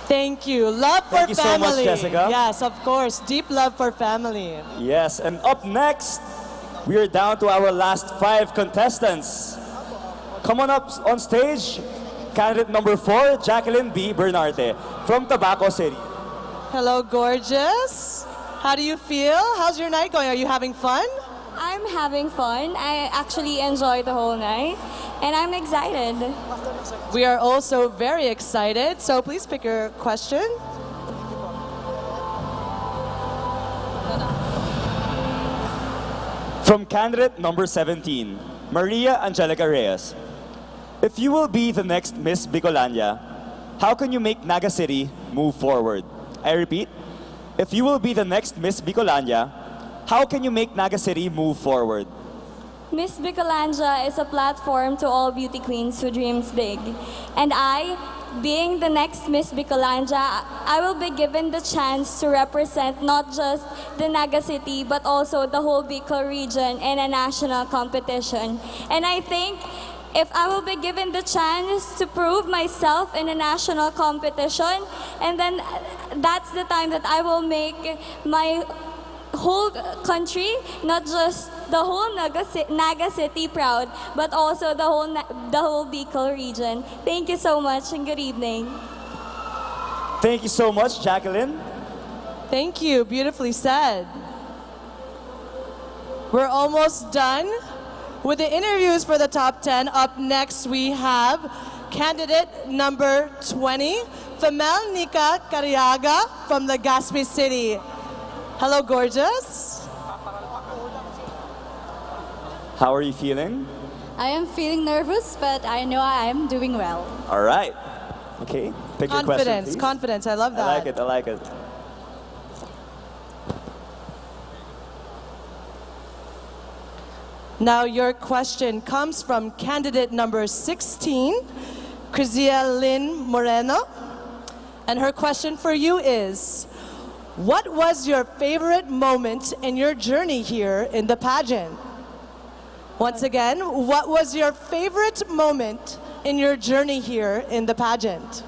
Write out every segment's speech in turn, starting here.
Thank you. Love for Thank you so much, family. Jessica. Yes, of course. Deep love for family. Yes, and up next, we are down to our last 5 contestants. Come on up on stage, candidate number 4, Jacqueline B. Bernarte from Tabaco City. Hello, gorgeous. How do you feel? How's your night going? Are you having fun? I'm having fun. I actually enjoyed the whole night, and I'm excited. We are also very excited, so please pick your question. From candidate number 17, Maria Angelica Reyes. If you will be the next Miss Bicolania, how can you make Naga City move forward? I repeat, if you will be the next Miss Bicolania, how can you make Naga City move forward? Miss Bicolanja is a platform to all beauty queens who dreams big. And I, being the next Miss Bicolanja, I will be given the chance to represent not just the Naga City, but also the whole Bicol region in a national competition. And I think if I will be given the chance to prove myself in a national competition, and then that's the time that I will make my whole country, not just the whole Naga City proud, but also the whole Bicol region. Thank you so much and good evening. Thank you so much, Jacqueline. Thank you. Beautifully said. We're almost done with the interviews for the top 10. Up next, we have candidate number 20, Femel Nika Cariaga from Legazpi City. Hello, gorgeous. How are you feeling? I am feeling nervous, but I know I am doing well. All right. Okay, pick your question, Confidence, please. confidence. I love that. I like it, I like it. Now your question comes from candidate number 16, Crizia Lynn Moreno. And her question for you is, what was your favorite moment in your journey here in the pageant? Once again, what was your favorite moment in your journey here in the pageant?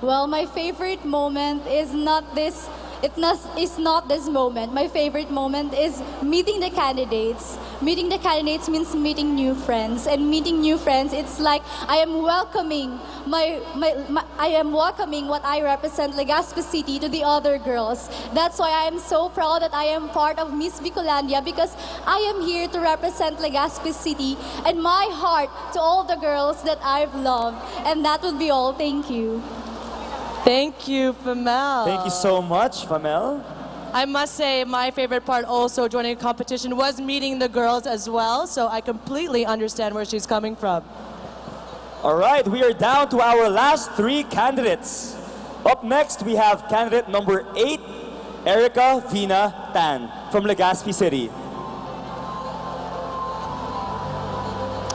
Well, my favorite moment is not this. It's not this moment. My favorite moment is meeting the candidates. Meeting the candidates means meeting new friends, and meeting new friends, it's like I am welcoming I am welcoming what I represent, Legazpi City, to the other girls. That's why I am so proud that I am part of Miss Bicolandia, because I am here to represent Legazpi City and my heart to all the girls that I've loved. And that would be all. Thank you. Thank you, Femel. Thank you so much, Femel. I must say my favorite part also joining a competition was meeting the girls as well, so I completely understand where she's coming from. All right, we are down to our last 3 candidates. Up next, we have candidate number 8, Erica Vina Tan from Legazpi City.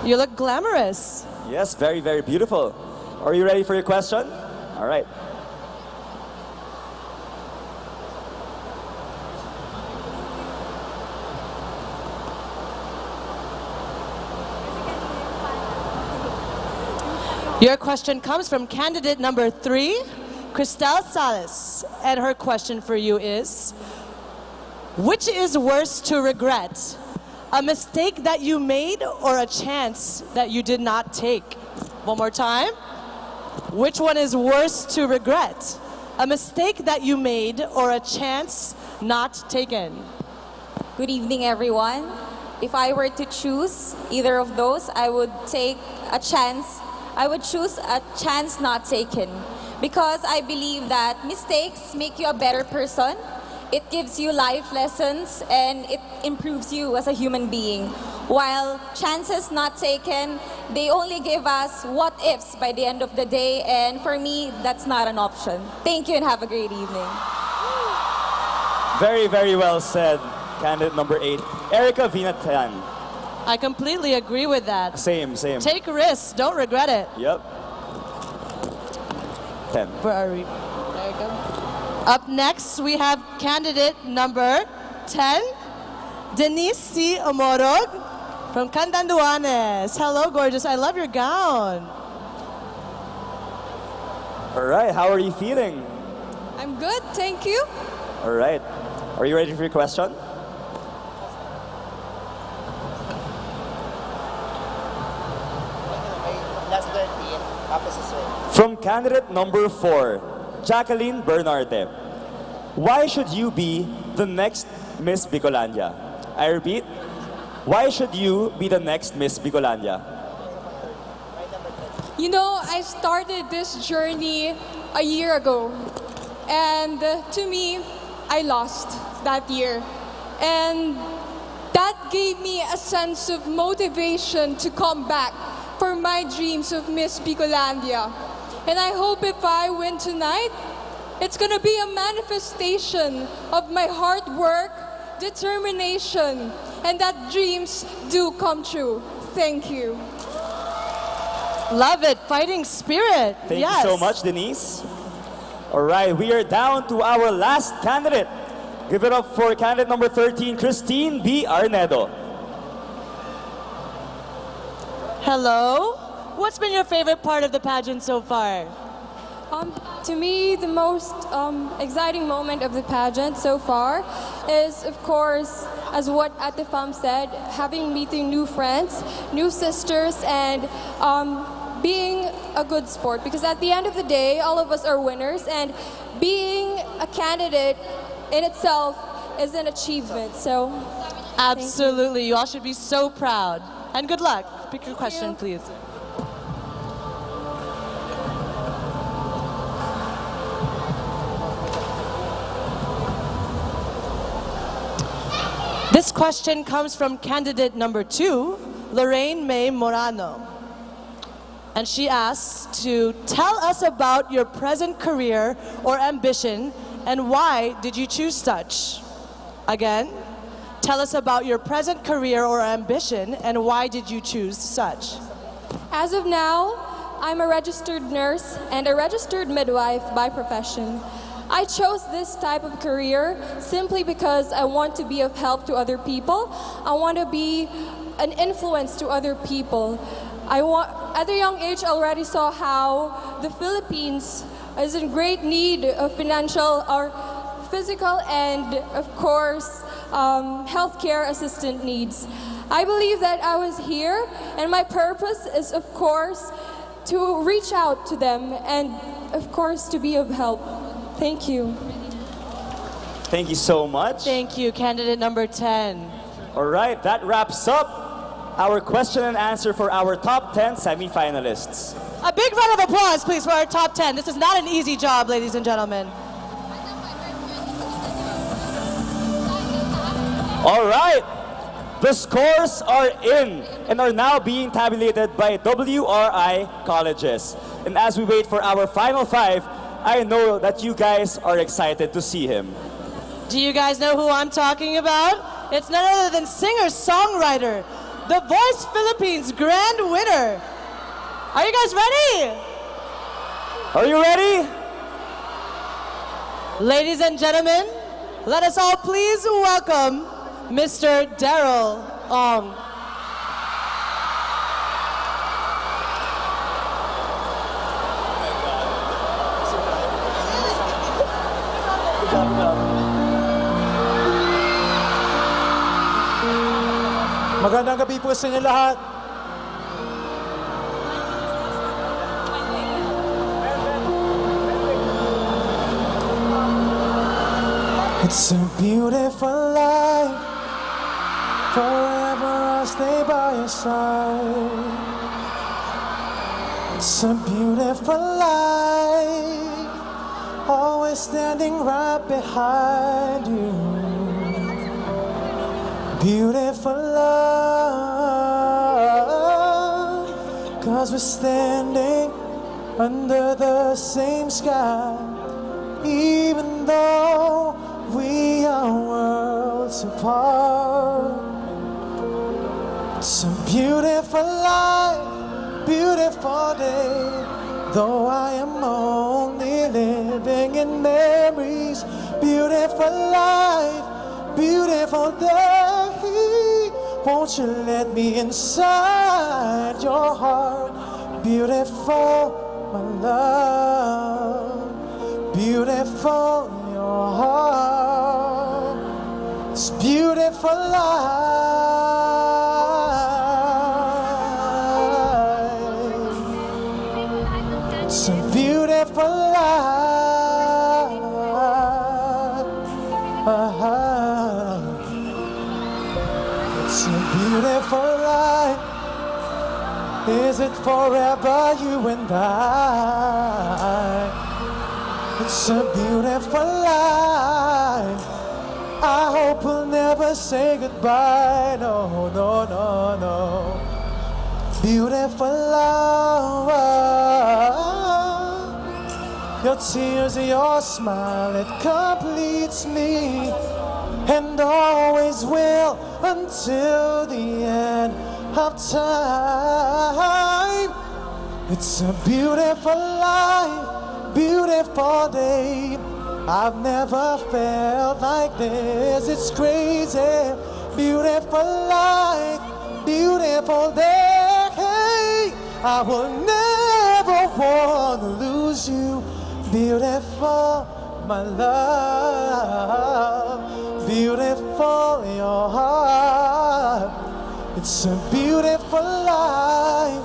You look glamorous. Yes, very, very beautiful. Are you ready for your question? All right. Your question comes from candidate number 3, Cristel Salas. And her question for you is, which is worse to regret? A mistake that you made or a chance that you did not take? One more time. Which one is worse to regret? A mistake that you made or a chance not taken? Good evening, everyone. If I were to choose either of those, I would take a chance. I would choose a chance not taken, because I believe that mistakes make you a better person. It gives you life lessons and it improves you as a human being. While chances not taken, they only give us what ifs by the end of the day, and for me, that's not an option. Thank you and have a great evening. Very, very well said, candidate number 8, Erica Vina Tan. I completely agree with that. Same, same. Take risks, don't regret it. Yep. 10. Where are we? There you go. Up next, we have candidate number 10, Denise C. Omorog from Catanduanes. Hello, gorgeous. I love your gown. All right, how are you feeling? I'm good, thank you. All right. Are you ready for your question? From candidate number 4, Jacqueline Bernarte. Why should you be the next Miss Bicolandia? I repeat, why should you be the next Miss Bicolandia? You know, I started this journey a year ago. And to me, I lost that year. And that gave me a sense of motivation to come back for my dreams of Miss Bicolandia. And I hope if I win tonight, it's gonna be a manifestation of my hard work, determination, and that dreams do come true. Thank you. Love it. Fighting spirit. Thank Yes. you so much, Denise. All right, we are down to our last candidate. Give it up for candidate number 13, Christine B. Arnedo. Hello. What's been your favorite part of the pageant so far? To me, the most exciting moment of the pageant so far is, of course, as what Ate Fam said, meeting new friends, new sisters, and being a good sport. Because at the end of the day, all of us are winners, and being a candidate in itself is an achievement. So, Absolutely. You all should be so proud. And good luck. Pick your question, please. This question comes from candidate number 2, Lorraine May Morano. And she asks to tell us about your present career or ambition and why did you choose such? Again, tell us about your present career or ambition and why did you choose such? as of now, I'm a registered nurse and a registered midwife by profession. I chose this type of career simply because I want to be of help to other people. I want to be an influence to other people. At a young age, I already saw how the Philippines is in great need of financial or physical and, of course, healthcare assistant needs. I believe that I was here, and my purpose is, of course, to reach out to them and, of course, to be of help. Thank you. Thank you so much. Thank you, candidate number 10. All right, that wraps up our question and answer for our top 10 semifinalists. A big round of applause, please, for our top 10. This is not an easy job, ladies and gentlemen. All right, the scores are in and are now being tabulated by WRI colleges. And as we wait for our final 5, I know that you guys are excited to see him. Do you guys know who I'm talking about? It's none other than singer-songwriter, The Voice Philippines grand winner. Are you guys ready? Are you ready? Ladies and gentlemen, let us all please welcome Mr. Daryl Ong. Magandang gabi po sa inyo lahat. It's a beautiful life. Forever I'll stay by your side. It's a beautiful life. Always standing right behind you. Beautiful love, 'cause we're standing under the same sky, even though we are worlds apart. It's a beautiful life, beautiful day, though I am only living in memories. Beautiful life, beautiful day. Won't you let me inside your heart? Beautiful, my love. beautiful, your heart. It's beautiful life. It's a beautiful life. It's a beautiful life. Is it forever, you and I? It's a beautiful life. I hope we'll never say goodbye. No, no, no, no. Beautiful love. Your tears, your smile, it completes me, and always will until the end of time. It's a beautiful life, beautiful day. I've never felt like this. It's crazy. Beautiful life, beautiful day. I will never want to lose you. Beautiful, my love. Beautiful, your heart. It's a beautiful life.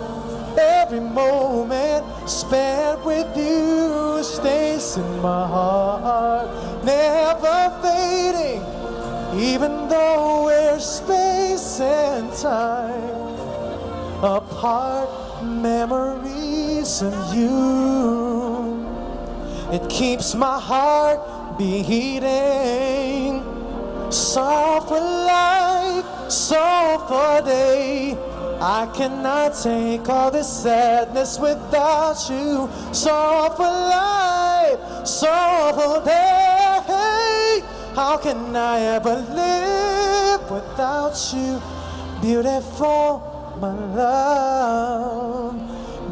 Every moment spent with you stays in my heart, never fading, even though we're space and time apart. Memories of you, it keeps my heart beating. Soft for life, soft for day. I cannot take all this sadness without you. Soft for life, soft for day. How can I ever live without you? Beautiful, my love.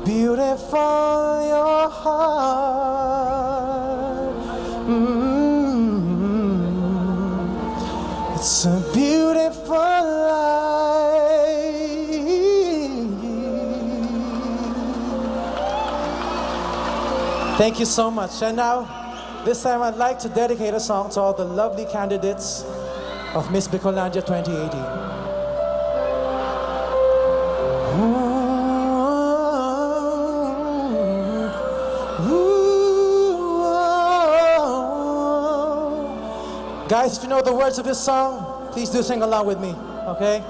Beautiful, your heart. It's a beautiful life. Thank you so much. And now, this time I'd like to dedicate a song to all the lovely candidates of Miss Bicolandia 2018. Guys, if you know the words of this song, please do sing along with me, okay?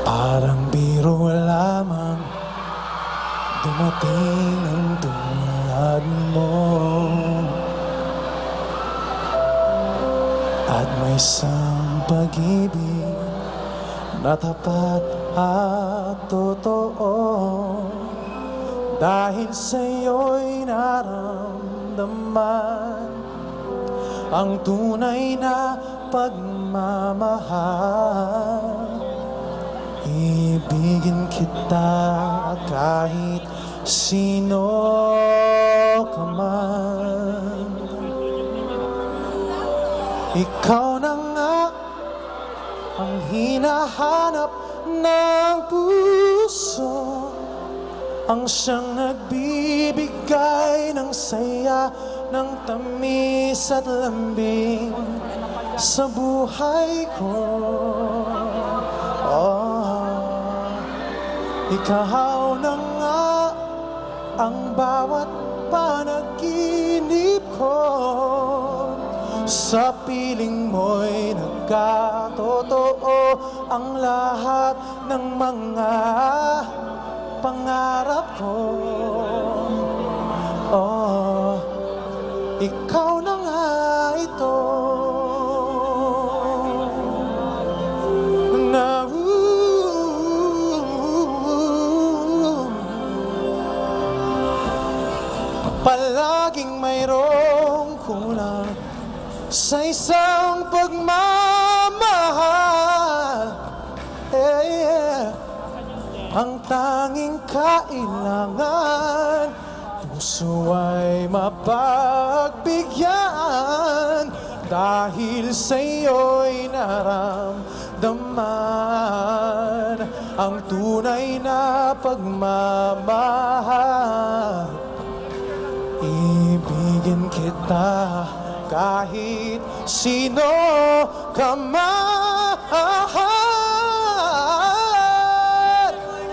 Parang biro lamang dumating ang tulad mo, at may isang pag-ibig na tapat at totoo. Dahil sa'yo'y naramdaman ang tunay na pagmamahal. Ibigin kita kahit sino ka man. Ikaw na nga ang hinahanap ng puso, ang siyang nagbibigay ng saya, ng tamis at lambing sa buhay ko. Oh, ikaw na nga ang bawat panaginip ko. Sa piling mo'y nagkatotoo ang lahat ng mga pangarap ko. Oh, ikaw na nga ito na palaging mayroong kulang sa isang pagmamahal. Ang tanging kailangan, puso ay mapagbigyan, dahil sa'yo'y naramdaman ang tunay na pagmamahal. Ibigin kita kahit sino ka man.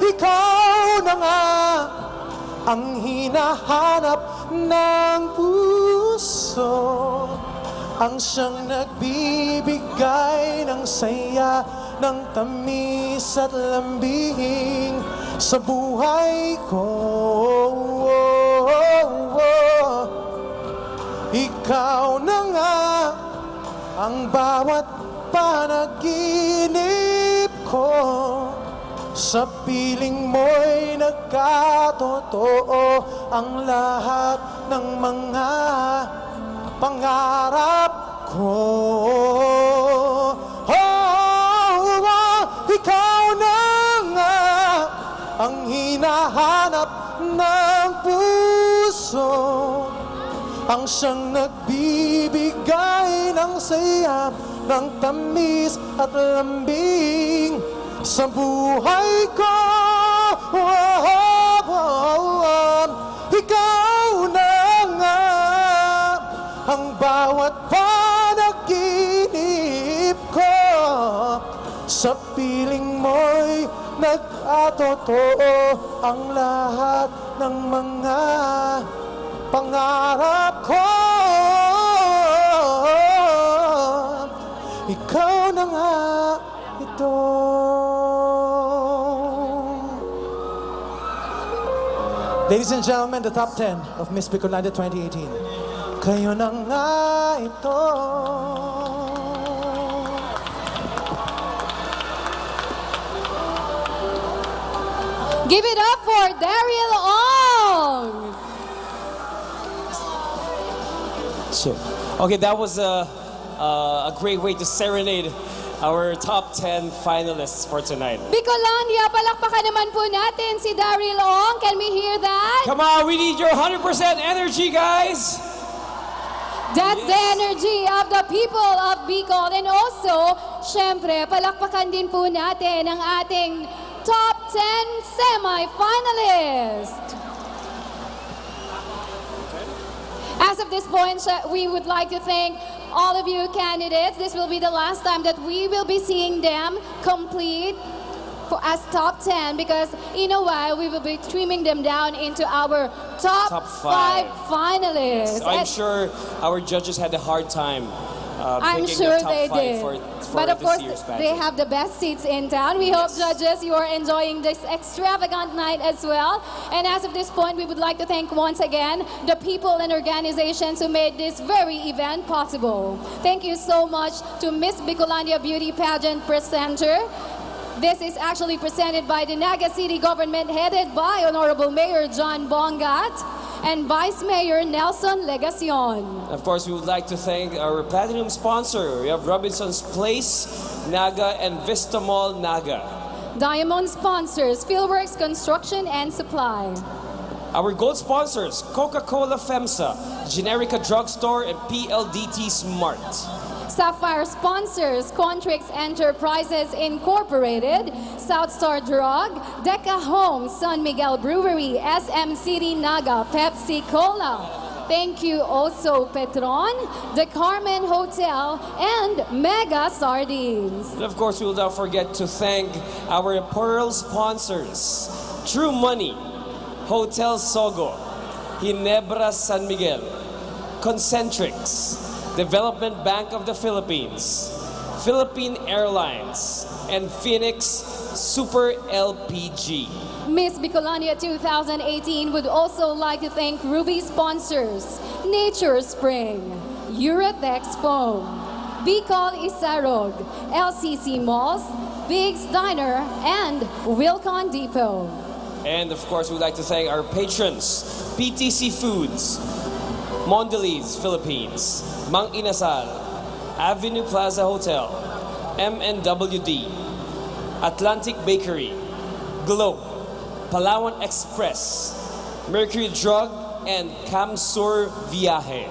Ikaw na nga ang hinahanap ng puso, ang siyang nagbibigay ng saya, ng tamis at lambing sa buhay ko. Ikaw na nga ang bawat panaginip ko, sa piling mo'y nagkatotoo ang lahat ng mga pangarap ko. Ikaw na nga ang hinahanap ng puso, ang siyang nagbibigay ng saya, ng tamis at lambing sa buhay ko. Ikaw na nga ang bawat panaginip ko, sa piling mo'y nagkatotoo ang lahat ng mga pangarap ko. Ikaw na nga ito. Ladies and gentlemen, the top 10 of Miss Bicolanda 2018. Kayo na nga ito. Give it up for Daryl Ong! Shit. Okay, that was a great way to serenade our top 10 finalists for tonight. Bicolandia, palakpakan naman po natin si Daryl Ong. Can we hear that? Come on, we need your 100% energy, guys! That's the energy of the people of Bicol. And also, syempre, palakpakan din po natin ang ating top 10 semi-finalists. As of this point, we would like to thank all of you candidates. This will be the last time that we will be seeing them complete as top 10, because in a while we will be trimming them down into our top 5 finalists. I'm sure our judges had a hard time I'm picking sure the top they 5 did. for But of this course, year's they pageant. have the best seats in town. We hope, judges, you are enjoying this extravagant night as well. And as of this point, we would like to thank once again the people and organizations who made this very event possible. Thank you so much to Miss Bicolandia Beauty Pageant presenter. This is actually presented by the Naga City government, headed by Honorable Mayor John Bongat and Vice Mayor Nelson Legacion. Of course, we would like to thank our platinum sponsor. We have Robinson's Place, Naga, and Vista Mall, Naga. Diamond sponsors, Philworks Construction and Supply. Our gold sponsors, Coca-Cola FEMSA, Generica Drugstore, and PLDT Smart. Sapphire sponsors, Contrix Enterprises Incorporated, Southstar Drug, Deca Homes, San Miguel Brewery, SM City Naga, Pepsi Cola. Thank you also Petron, the Carmen Hotel, and Mega Sardines. And of course, we will not forget to thank our Pearl sponsors, True Money, Hotel Sogo, Ginebra San Miguel, Concentrix, Development Bank of the Philippines, Philippine Airlines, and Phoenix Super LPG. Miss Bicolandia 2018 would also like to thank Ruby sponsors, Nature Spring, Uratex Foam, Bicol Isarog, LCC Malls, Big's Diner, and Wilcon Depot. And of course, we'd like to thank our patrons, PTC Foods, Mondelez Philippines, Mang Inasal, Avenue Plaza Hotel, MNWD, Atlantic Bakery, Globe, Palawan Express, Mercury Drug, and Camsur Viaje.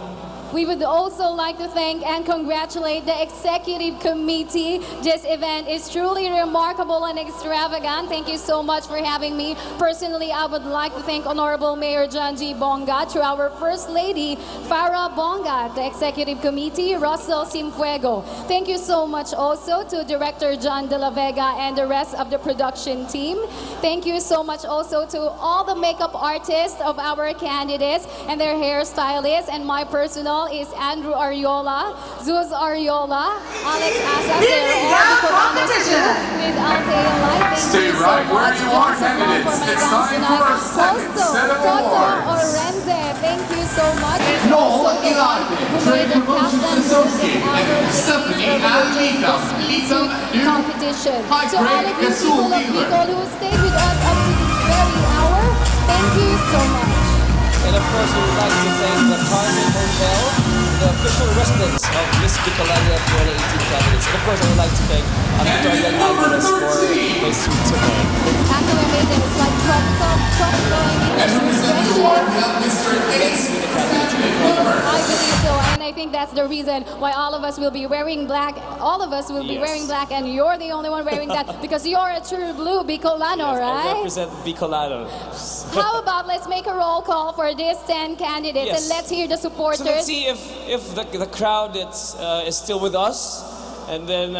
We would also like to thank and congratulate the executive committee. This event is truly remarkable and extravagant. Thank you so much for having me. Personally, I would like to thank Honorable Mayor John G. Bonga, to our First Lady, Farah Bonga, the executive committee, Russell Simfuego. Thank you so much also to Director John De La Vega and the rest of the production team. Thank you so much also to all the makeup artists of our candidates and their hairstylists. And my personal is Andrew Ariola, Zuz Ariola, Alex Asas. They're all the co-founders with Altea Light. Stay right where you are, candidates. It's time for our second set of awards. Orenze, thank you so much. Noel Ilate, Trade Promotions Associate, and Stephanie Alika, Lisa New competition. To all of high-grade you people of Bicol who stayed with us up to this very hour, thank you so much. And of course, we would like to thank the Carmen Hotel, the official residence of Miss Bicolania 2018 candidates. And of course, I would like to thank Victoria Angeles for my sweet tonight. It's actually amazing. It's like tropical. And who is the award? We have Mr. Ace. I believe so, and I think that's the reason why all of us will be wearing black. All of us will be wearing black, and you're the only one wearing that because you're a true blue Bicolano, right? I represent Bicolano. How about let's make a roll call for these 10 candidates and let's hear the supporters. So let's see if the crowd is still with us, and then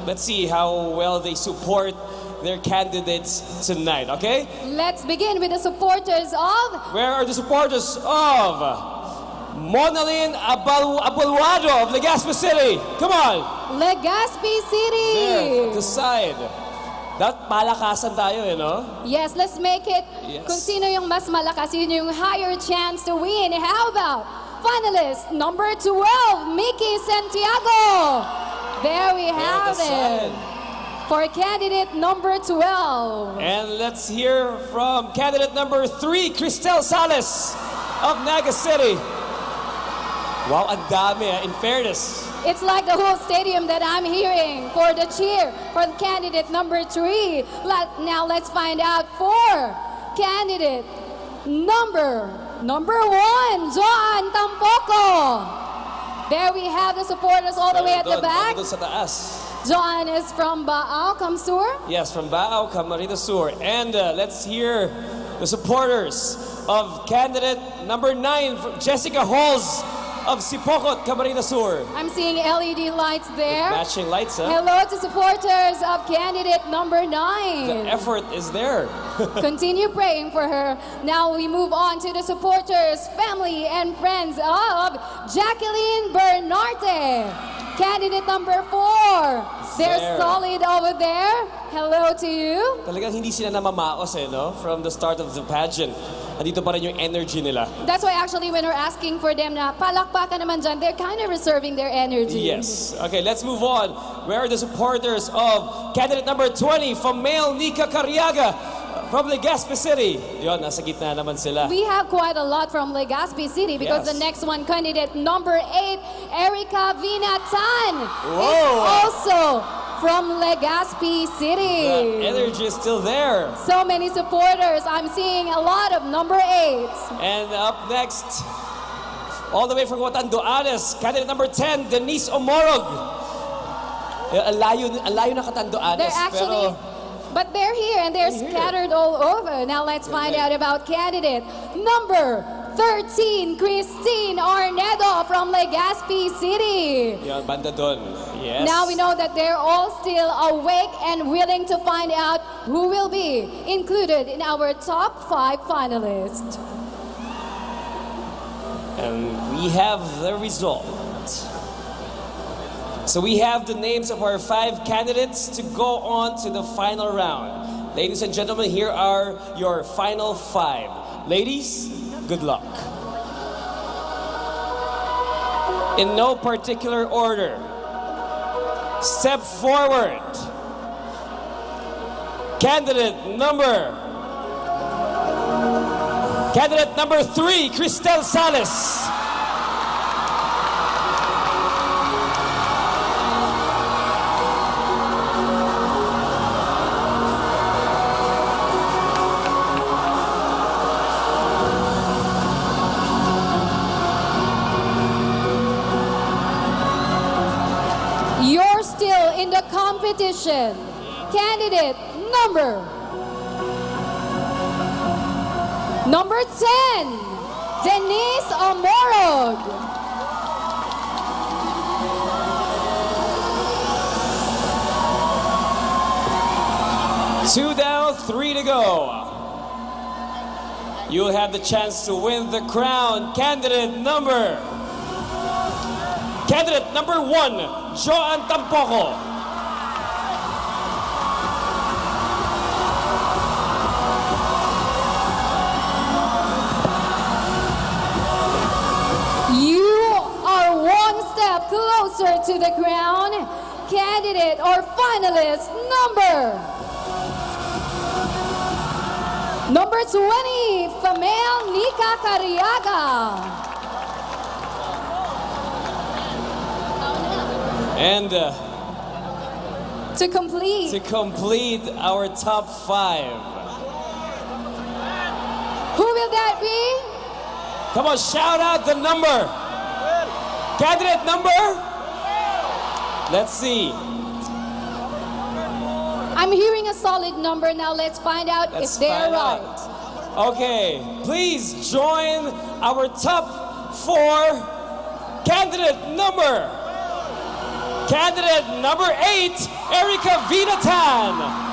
let's see how well they support their candidates tonight, okay? Let's begin with the supporters of... Where are the supporters of Monalyn Abulwado of Legazpi City? Come on! Legazpi City! There, at the side. That palakasan tayo, you know? Yes, let's make it. Kung sino yung mas malakas, yun yung higher chance to win. How about finalist number 12, Mickey Santiago? There we have it. For candidate number 12. And let's hear from candidate number 3, Cristel Sales of Naga City. Wow, ang dami, in fairness. It's like the whole stadium that I'm hearing for the cheer for the candidate number 3. Now let's find out for candidate number 1, John Tampoco. There we have the supporters all the way at the back. Sa taas. John is from Baao, Kamsur. Yes, from Baao, Camarines Sur. And let's hear the supporters of candidate number 9, Jessica Halls of Sipokot, Camarines Sur. I'm seeing LED lights there. With matching lights, huh? Hello to supporters of candidate number 9. The effort is there. Continue praying for her. Now we move on to the supporters, family, and friends of Jacqueline Bernarte. Candidate number 4. They're solid over there. Hello to you. Talagang hindi sila namamaos no? From the start of the pageant. Andito pa rin yung energy nila. That's why actually when we're asking for them na palakpakan naman dyan, they're kind of reserving their energy. Yes. Okay, let's move on. Where are the supporters of candidate number 20 from Male Nika Cariaga from Legazpi City? Yon, nasa gitna naman sila. We have quite a lot from Legazpi City because the next one, candidate number 8, Erica Vinatan, is also from Legazpi City. The energy is still there. So many supporters. I'm seeing a lot of number 8. And up next, all the way from Catanduanes, candidate number 10, Denise Omorog. Alayo na Catanduanes. They're actually... But they're here and they're scattered all over. Now let's find out about candidate number 13, Christine Arnedo from Legazpi City. Yan, banda doon. Yes. Now we know that they're all still awake and willing to find out who will be included in our top 5 finalists. And we have the result. So we have the names of our 5 candidates to go on to the final round. Ladies and gentlemen, here are your final 5. Ladies, good luck. In no particular order, step forward. Candidate number 3, Cristel Sales. competition. Candidate number 10, Denise Amorog. Two down, three to go. You'll have the chance to win the crown. Candidate number 1, Joan Tampoco. Closer to the crown, candidate or finalist number 20, Famel Nika Cariaga. And to complete our top 5. Who will that be? Come on, shout out the number. Candidate number? Let's see. I'm hearing a solid number now. Let's find out if they're right. Okay, please join our top 4 candidate number 8, Erica Vinatan.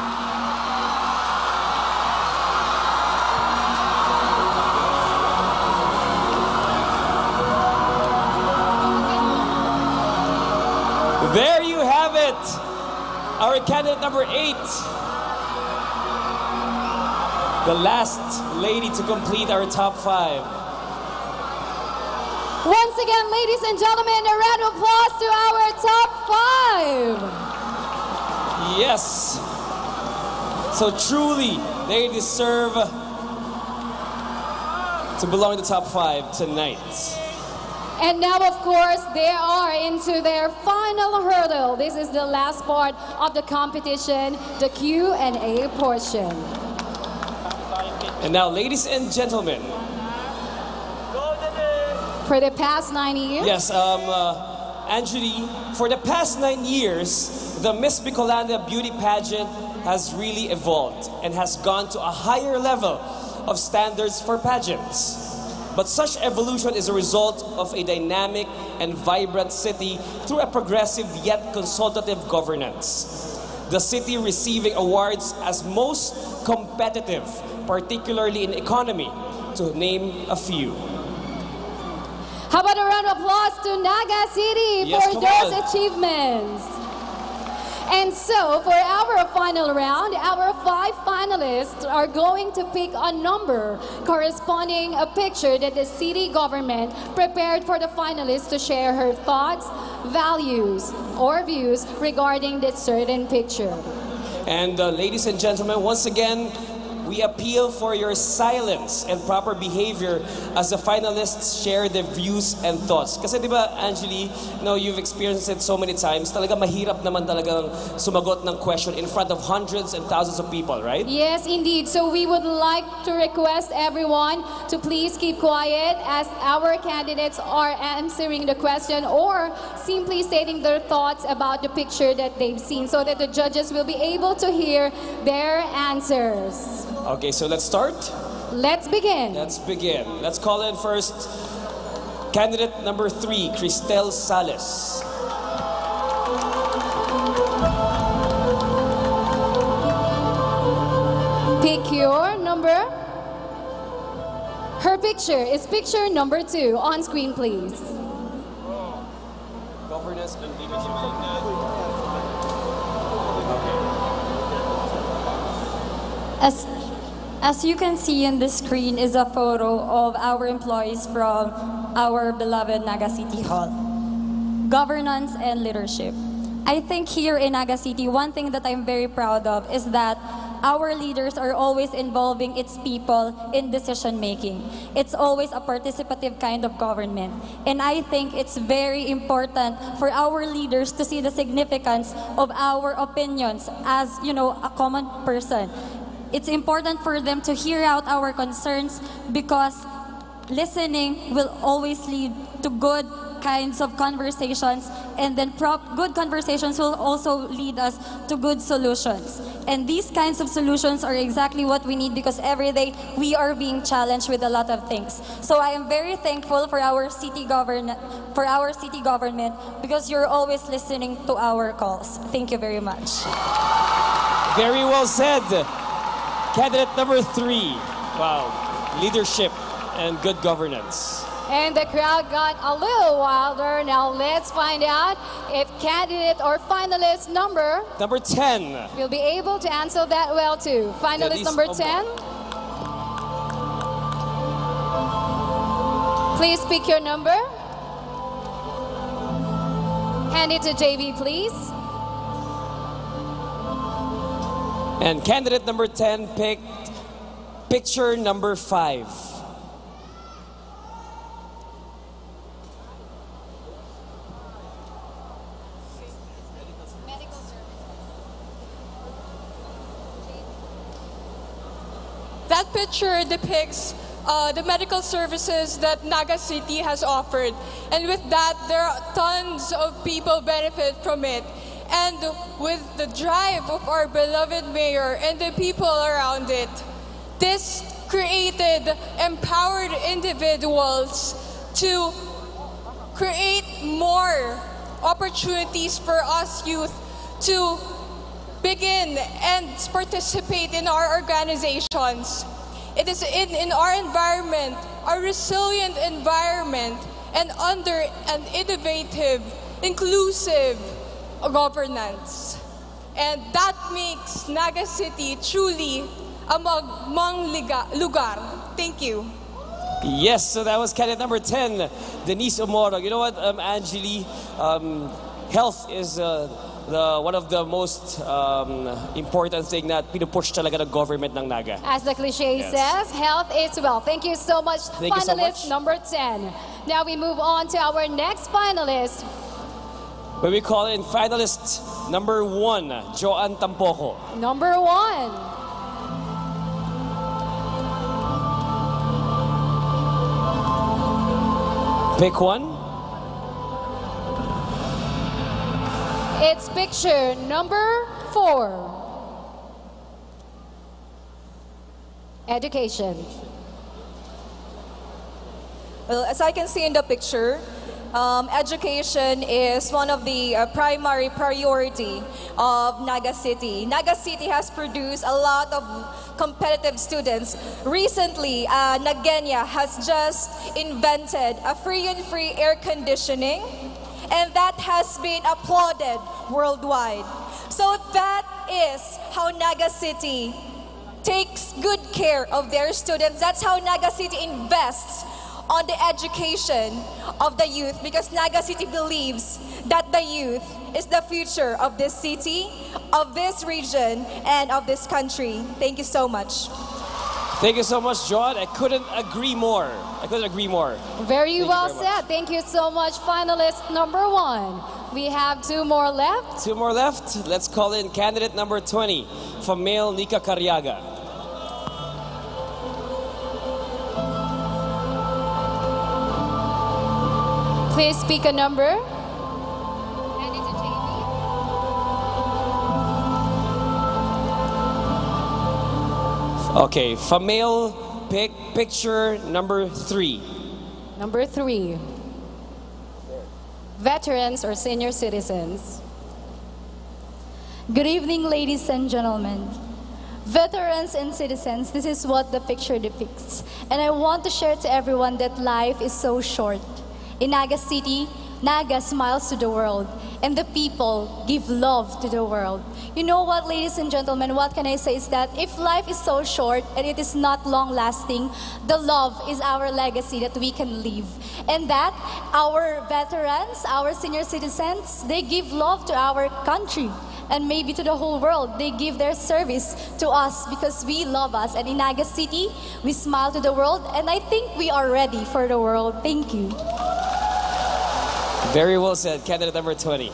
There you have it, our candidate number 8, the last lady to complete our top 5. Once again, ladies and gentlemen, a round of applause to our top 5. Yes, so truly they deserve to belong in the top 5 tonight. And now, of course, they are into their final hurdle. This is the last part of the competition, the Q&A portion. And now, ladies and gentlemen. For the past 9 years? Yes, Anjali, for the past 9 years, the Miss Bicolania beauty pageant has really evolved and has gone to a higher level of standards for pageants. But such evolution is a result of a dynamic and vibrant city through a progressive yet consultative governance. The city receiving awards as most competitive, particularly in economy, to name a few. How about a round of applause to Naga City for those achievements? And so, for our final round, our 5 finalists are going to pick a number corresponding a picture that the city government prepared for the finalists to share her thoughts, values, or views regarding this certain picture. And ladies and gentlemen, once again, we appeal for your silence and proper behavior as the finalists share their views and thoughts. Kasi di ba, Anjali, you've experienced it so many times, talaga mahirap naman talagang sumagot ng question in front of hundreds and thousands of people, right? Yes, indeed. So we would like to request everyone to please keep quiet as our candidates are answering the question or simply stating their thoughts about the picture that they've seen so that the judges will be able to hear their answers. Okay, so let's start. Let's begin. Let's call in first candidate number 3, Cristel Sales. Pick your number. Her picture is picture number 2. On screen, please. Governance and leadership. As you can see in the screen is a photo of our employees from our beloved Naga City Hall. Governance and leadership. I think here in Naga City, one thing that I'm very proud of is that our leaders are always involving its people in decision making. It's always a participative kind of government. And I think it's very important for our leaders to see the significance of our opinions as, a common person. It's important for them to hear out our concerns because listening will always lead to good kinds of conversations and then good conversations will also lead us to good solutions. And these kinds of solutions are exactly what we need because every day we are being challenged with a lot of things. So I am very thankful for our city government, because you're always listening to our calls. Thank you very much. Very well said. Candidate number 3. Wow. Leadership and good governance. And the crowd got a little wilder. Now let's find out if candidate or finalist number 10 will be able to answer that well too. Finalist Denise number 10. Please pick your number. Hand it to JV, please. And candidate number 10 picked picture number 5. That picture depicts the medical services that Naga City has offered. And with that, there are tons of people benefit from it. And with the drive of our beloved mayor and the people around it, this created empowered individuals to create more opportunities for us youth to begin and participate in our organizations. It is in our environment, a resilient environment, and under an innovative, inclusive governance. And that makes Naga City truly a magmang lugar. Thank you. Yes, so that was candidate number 10, Denise Omoro. You know what, Angeli, health is one of the most important thing that pinupush talaga ng government ng Naga. As the cliche says, health is wealth. Thank you so much, Thank you so finalist much. number 10. Now we move on to our next finalist. But we call in finalist number 1, Joanne Tampoco. Number 1. Pick one. It's picture number 4. Education. Well, as I can see in the picture, education is one of the primary priority of Naga City. Naga City has produced a lot of competitive students. Recently, Nagenia has just invented a free air conditioning, and that has been applauded worldwide. So that is how Naga City takes good care of their students. That's how Naga City invests on the education of the youth, because Naga City believes that the youth is the future of this city, of this region, and of this country. Thank you so much. Thank you so much, John. I couldn't agree more. Very Thank well you very much. said. Thank you so much, finalist number 1. We have 2 more left. 2 more left. Let's call in candidate number 20, Famil Nika Cariaga. Please speak a number. Okay, Famil, pick picture number 3. Number 3. Veterans or senior citizens. Good evening, ladies and gentlemen. Veterans and citizens, this is what the picture depicts. And I want to share to everyone that life is so short. In Naga City, Naga smiles to the world, and the people give love to the world. You know what, ladies and gentlemen, what can I say is that if life is so short and it is not long-lasting, the love is our legacy that we can leave. And that our veterans, our senior citizens, they give love to our country. And maybe to the whole world, they give their service to us because we love us. And in Naga City, we smile to the world, and I think we are ready for the world. Thank you. Very well said, candidate number 20.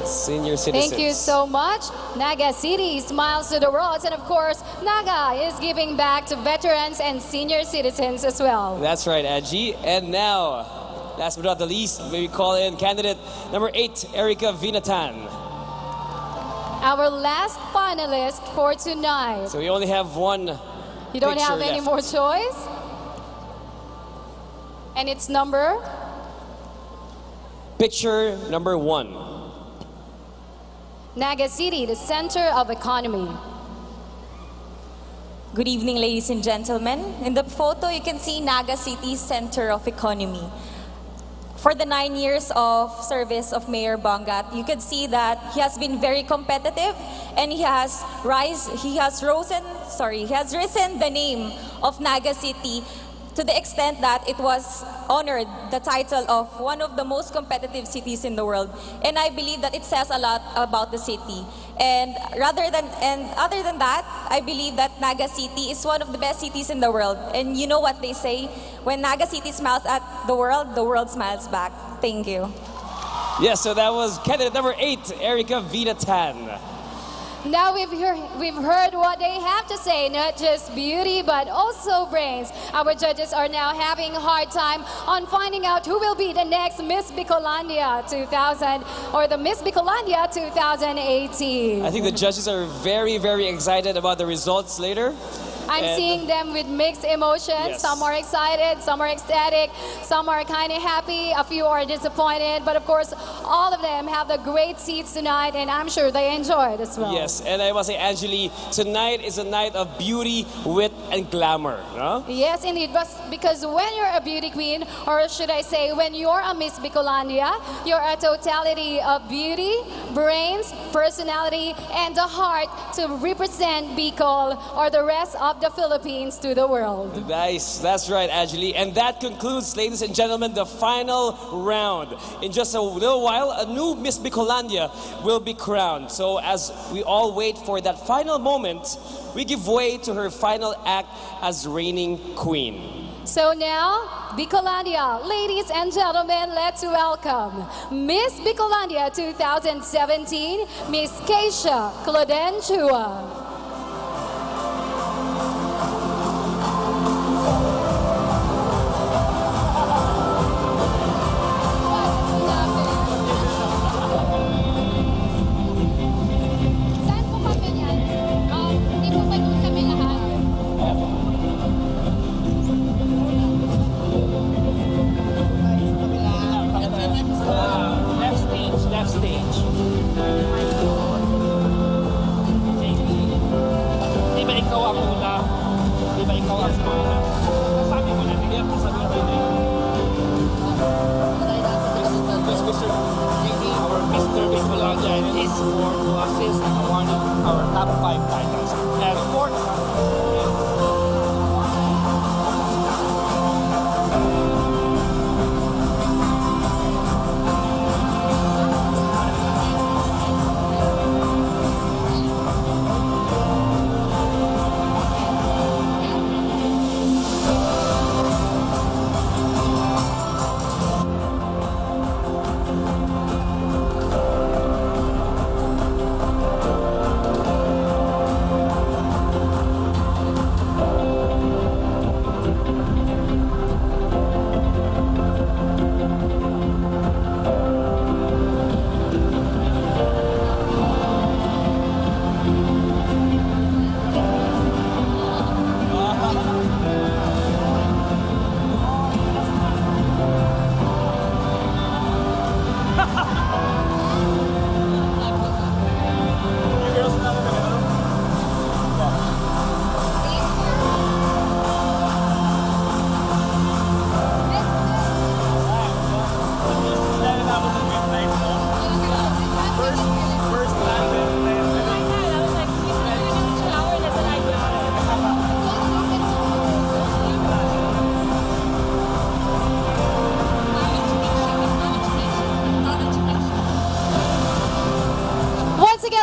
Senior citizens. Thank you so much. Naga City smiles to the world, and of course, Naga is giving back to veterans and senior citizens as well. That's right, Angie. And now, last but not the least, we call in candidate number 8, Erica Vinatan. Our last finalist for tonight. So we only have one. You don't picture have any left. more choice? And it's number? Picture number 1. Naga City, the center of economy. Good evening, ladies and gentlemen. In the photo, you can see Naga City Center of Economy. For the 9 years of service of Mayor Bongat, you can see that he has been very competitive and he has risen the name of Naga City to the extent that it was honored the title of one of the most competitive cities in the world. And I believe that it says a lot about the city. And other than that, I believe that Naga City is one of the best cities in the world. And you know what they say, when Naga City smiles at the world smiles back. Thank you. Yes, so that was candidate number 8, Erica Vinatan. Now we've heard what they have to say, not just beauty, but also brains. Our judges are now having a hard time on finding out who will be the next Miss Bicolandia 2000 or the Miss Bicolandia 2018. I think the judges are very, very excited about the results later. I'm seeing them with mixed emotions. Yes. Some are excited, some are ecstatic, some are kind of happy, a few are disappointed. But of course, all of them have the great seats tonight, and I'm sure they enjoy it as well. Yes, and I must say, Angeli, tonight is a night of beauty, wit, and glamour. No? Yes, indeed. Because when you're a beauty queen, or should I say, when you're a Miss Bicolandia, you're a totality of beauty, brains, personality, and the heart to represent Bicol or the rest of the Philippines to the world. Nice, that's right, Angeli. And that concludes, ladies and gentlemen, the final round. In just a little while, a new Miss Bicolandia will be crowned. So as we all wait for that final moment, we give way to her final act as reigning queen. So now, Bicolandia, ladies and gentlemen, let's welcome Miss Bicolandia 2017, Miss Keisha Claudenchua. Left stage. Di ba ikaw ang una? Di ba ikaw ang una? Sabi ko na, hindi ako sabi ko na. Mr. Our Mr. Bicolandia is for to assist in awarding our top 5 titles. And fourth,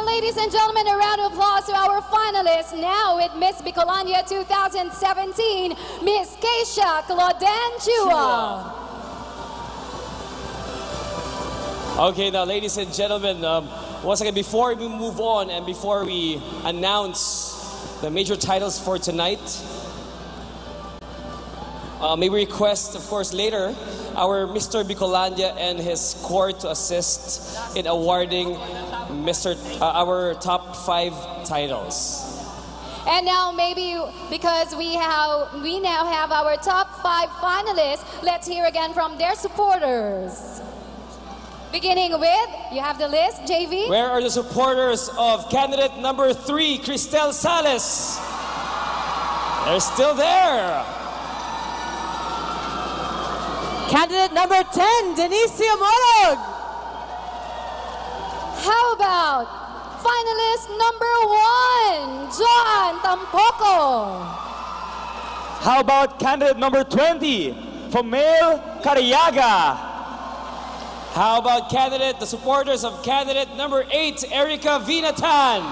ladies and gentlemen, a round of applause to our finalists. Now with Miss Bicolandia 2017, Miss Keisha Claudenchua. Okay, now ladies and gentlemen, once again, before we move on and before we announce the major titles for tonight, May we request, of course, later our Mr. Bicolandia and his court to assist in awarding our top 5 titles. And now maybe because we now have our top 5 finalists, let's hear again from their supporters. Beginning with, you have the list, JV? Where are the supporters of candidate number 3, Cristel Sales? They're still there. Candidate number 10, Denicia Morog. How about finalist number 1, John Tampoco? How about candidate number 20, Fomel Cariaga? How about the supporters of candidate number 8, Erica Vinatan?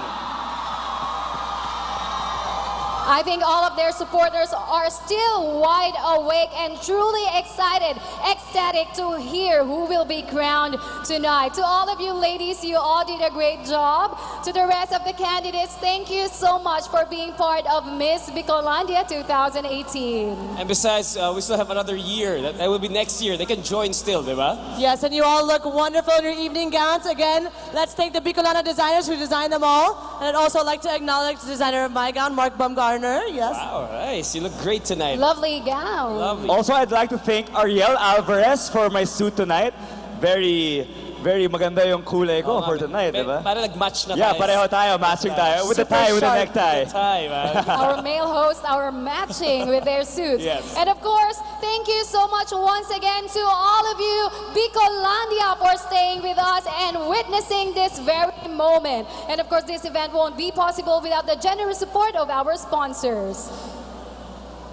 I think all of their supporters are still wide awake and truly excited, ecstatic to hear who will be crowned tonight. To all of you ladies, you all did a great job. To the rest of the candidates, thank you so much for being part of Miss Bicolandia 2018. And besides, we still have another year. That will be next year. They can join still, diba? Yes, and you all look wonderful in your evening gowns. Again, let's thank the Bicolana designers who designed them all. And I'd also like to acknowledge the designer of my gown, Mark Baumgartner. Yes. Wow, nice. You look great tonight. Lovely gown. Lovely. Also, I'd like to thank Ariel Alvarez for my suit tonight. Very maganda yung kulay ko for tonight, diba? Para nag-match na Yeah, tayo. pareho tayo, matching tayo. With the tie, with the necktie. With the tie, man. Our male hosts are matching with their suits. Yes. And of course, thank you so much once again to all of you, Bicolandia, for staying with us and witnessing this very moment. And of course, this event won't be possible without the generous support of our sponsors.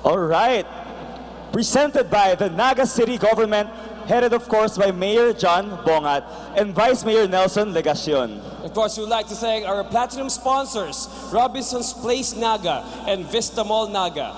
All right. Presented by the Naga City government, headed of course by Mayor John Bongat and Vice Mayor Nelson Legacion. Of course, we would like to thank our platinum sponsors, Robinson's Place Naga and Vista Mall Naga.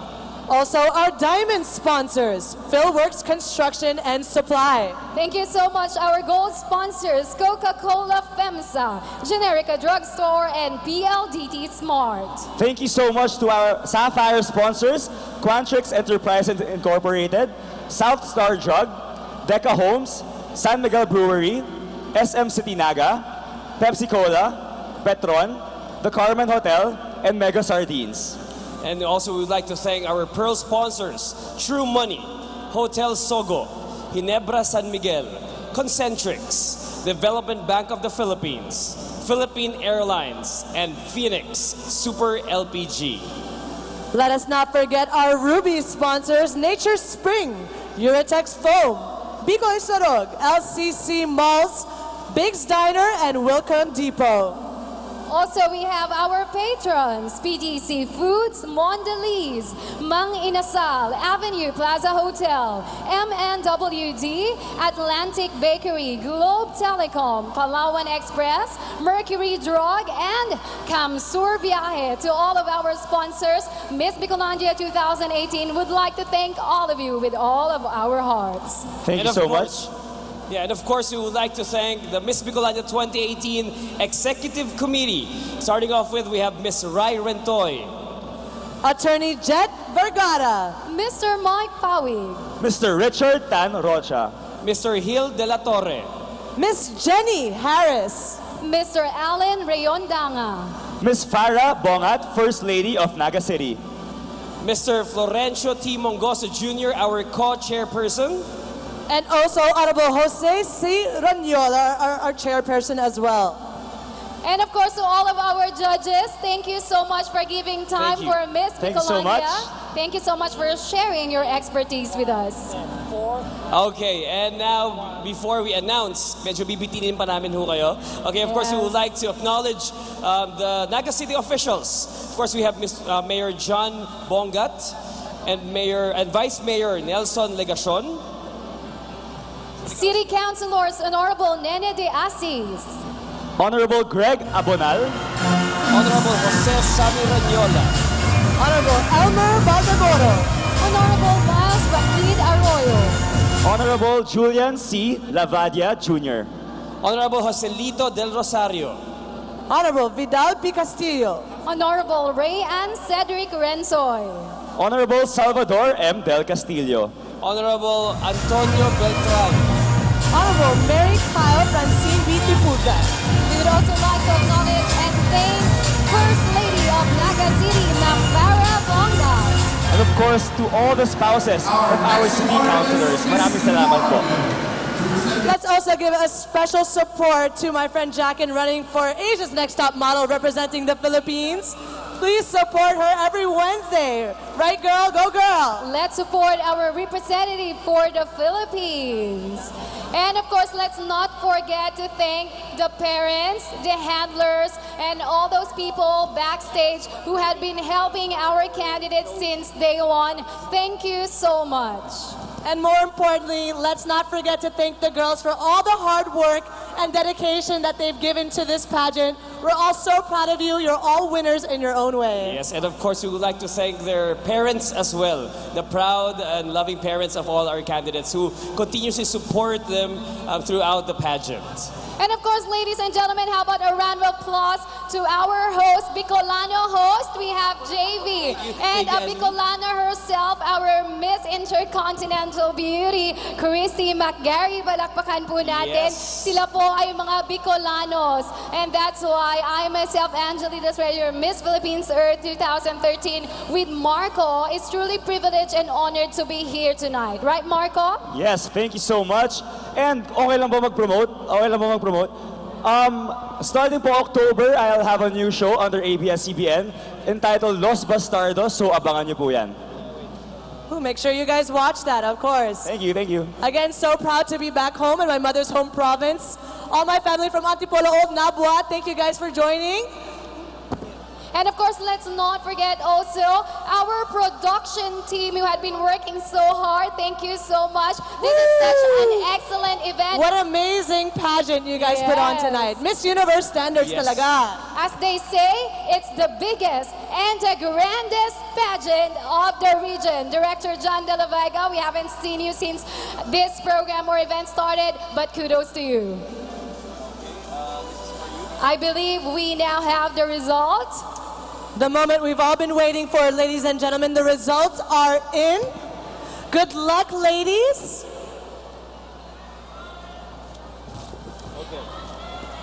Also, our diamond sponsors, Philworks Construction and Supply. Thank you so much, our gold sponsors, Coca-Cola FEMSA, Generica Drugstore, and PLDT Smart. Thank you so much to our Sapphire sponsors, Quantrix Enterprises Incorporated, South Star Drug, Deca Homes, San Miguel Brewery, SM City Naga, Pepsi Cola, Petron, the Carmen Hotel, and Mega Sardines. And also we would like to thank our pearl sponsors, True Money, Hotel Sogo, Ginebra San Miguel, Concentrix, Development Bank of the Philippines, Philippine Airlines, and Phoenix Super LPG. Let us not forget our Ruby sponsors, Nature Spring, Uratex Foam, Bicoy Sorog, LCC Malls, Big's Diner, and Wilcon Depot. Also, we have our patrons, PDC Foods, Mondelez, Mang Inasal, Avenue Plaza Hotel, MNWD, Atlantic Bakery, Globe Telecom, Palawan Express, Mercury Drug, and Kamsur Viaje. To all of our sponsors, Miss Bicolandia 2018 would like to thank all of you with all of our hearts. Thank you so much. Yeah, and of course, we would like to thank the Miss Bicolandia 2018 Executive Committee. Starting off with, we have Miss Rai Rentoy, Attorney Jet Vergara, Mr. Mike Pawig, Mr. Richard Tan Rocha, Mr. Gil De La Torre, Miss Jenny Harris, Mr. Alan Rayondanga, Miss Farah Bongat, First Lady of Naga City, Mr. Florencio T. Mongoso Jr., our co-chairperson, and also Honorable Jose C. Ranyola, our chairperson as well. And of course, to all of our judges, thank you so much for giving time for Miss Thank you so much. Bicolandia. Thank you so much for sharing your expertise with us. Okay, and now, before we announce, medyo bibitinin pa namin ho kayo. Okay, of course, we would like to acknowledge the Naga City officials. Of course, we have Mayor John Bongat and Vice Mayor Nelson Legacion. City Councilors, Honorable Nene de Asis, Honorable Greg Abonal, Honorable Jose Sammy Ranyola, Honorable Elmer Baltagoro, Honorable Miles Bakid Arroyo, Honorable Julian C. Lavadia Jr., Honorable Joselito Del Rosario, Honorable Vidal P. Castillo, Honorable Ray Ann Cedric Rensoy, Honorable Salvador M. Del Castillo. Honorable Antonio Beltran. Honorable Mary Kyle Francine B. Tipuga. We would also like to acknowledge and thank First Lady of Naga City, Nambara Bonga. And of course, to all the spouses of our city councilors, maraming salamat po. Let's also give a special support to my friend Jack in running for Asia's Next Top Model representing the Philippines. Please support her every Wednesday. Right, girl? Go, girl. Let's support our representative for the Philippines. And of course, let's not forget to thank the parents, the handlers, and all those people backstage who had been helping our candidates since day one. Thank you so much. And more importantly, let's not forget to thank the girls for all the hard work and dedication that they've given to this pageant. We're all so proud of you. You're all winners in your own way. Yes, and of course we would like to thank their parents as well, the proud and loving parents of all our candidates who continuously support them throughout the pageant. And of course, ladies and gentlemen, how about a round of applause to our host, Bicolano host. We have JV. And Bicolana herself, our Miss Intercontinental Beauty, Christy McGarry. Balakpakan po natin. Yes. Sila po ay mga Bicolanos. And that's why I myself, Angelita Sreyer, Miss Philippines Earth 2013 with Marco, is truly privileged and honored to be here tonight. Right, Marco? Yes, thank you so much. And okay lang ba mag-promote? Okay lang ba mag-promote? Starting po October, I'll have a new show under ABS-CBN entitled Los Bastardos, so abangan niyo po yan. Ooh, make sure you guys watch that, of course. Thank you, thank you. Again, so proud to be back home in my mother's home province. All my family from Antipolo, Old Nabua, thank you guys for joining. And of course, let's not forget also our production team who had been working so hard. Thank you so much. This is such an excellent event. What amazing pageant you guys put on tonight. Miss Universe standards talaga. As they say, it's the biggest and the grandest pageant of the region. Director John De La Vega, we haven't seen you since this program or event started, but kudos to you. I believe we now have the results. The moment we've all been waiting for, ladies and gentlemen. The results are in. Good luck, ladies.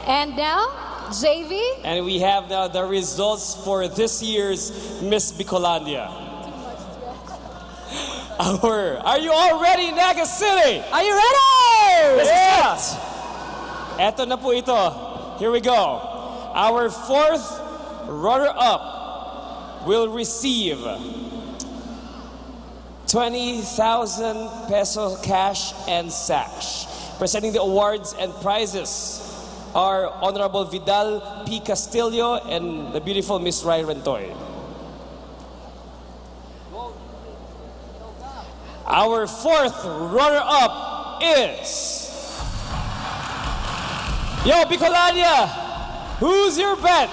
And now, JV. And we have now the results for this year's Miss Bicolandia. Are you all ready, Naga City? Are you ready? Yeah. Eto na po ito. Here we go. Our fourth runner-up will receive 20,000 peso cash and sash. Presenting the awards and prizes are Honorable Vidal P. Castillo and the beautiful Miss Rai Rentoy. Our fourth runner-up is... Yo, Bicolania! Who's your bet?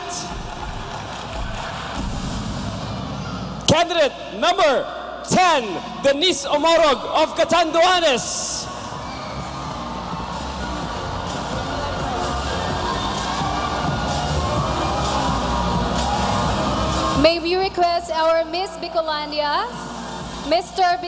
Candidate number 10, Denise Omorog of Catanduanes. May we request our Miss Bicolandia, Mr.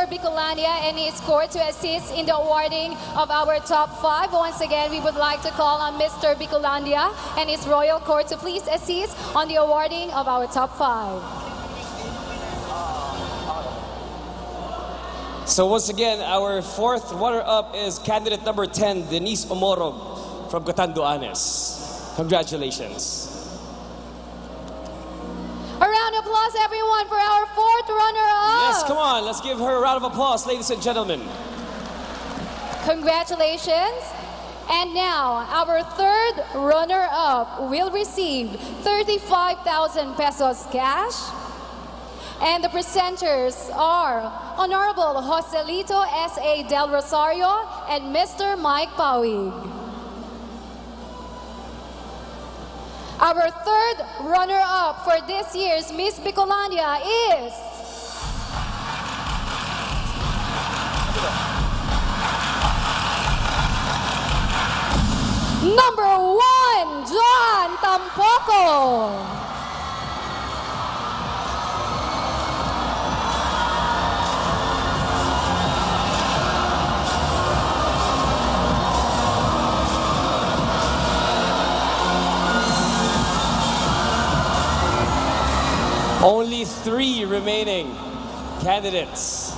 Bicolania and his court to assist in the awarding of our top 5. Once again, we would like to call on Mr. Bicolandia and his royal court to please assist on the awarding of our top 5. So once again, our fourth runner-up is candidate number 10, Denise Omorog from Catanduanes. Congratulations. A round of applause, everyone, for our fourth runner-up. Yes, come on, let's give her a round of applause, ladies and gentlemen. Congratulations. And now, our third runner-up will receive 35,000 pesos cash. And the presenters are Honorable Joselito S.A. Del Rosario and Mr. Mike Pauig. Our third runner-up for this year's Miss Bicolandia is... Number 1, John Tampoco. remaining candidates.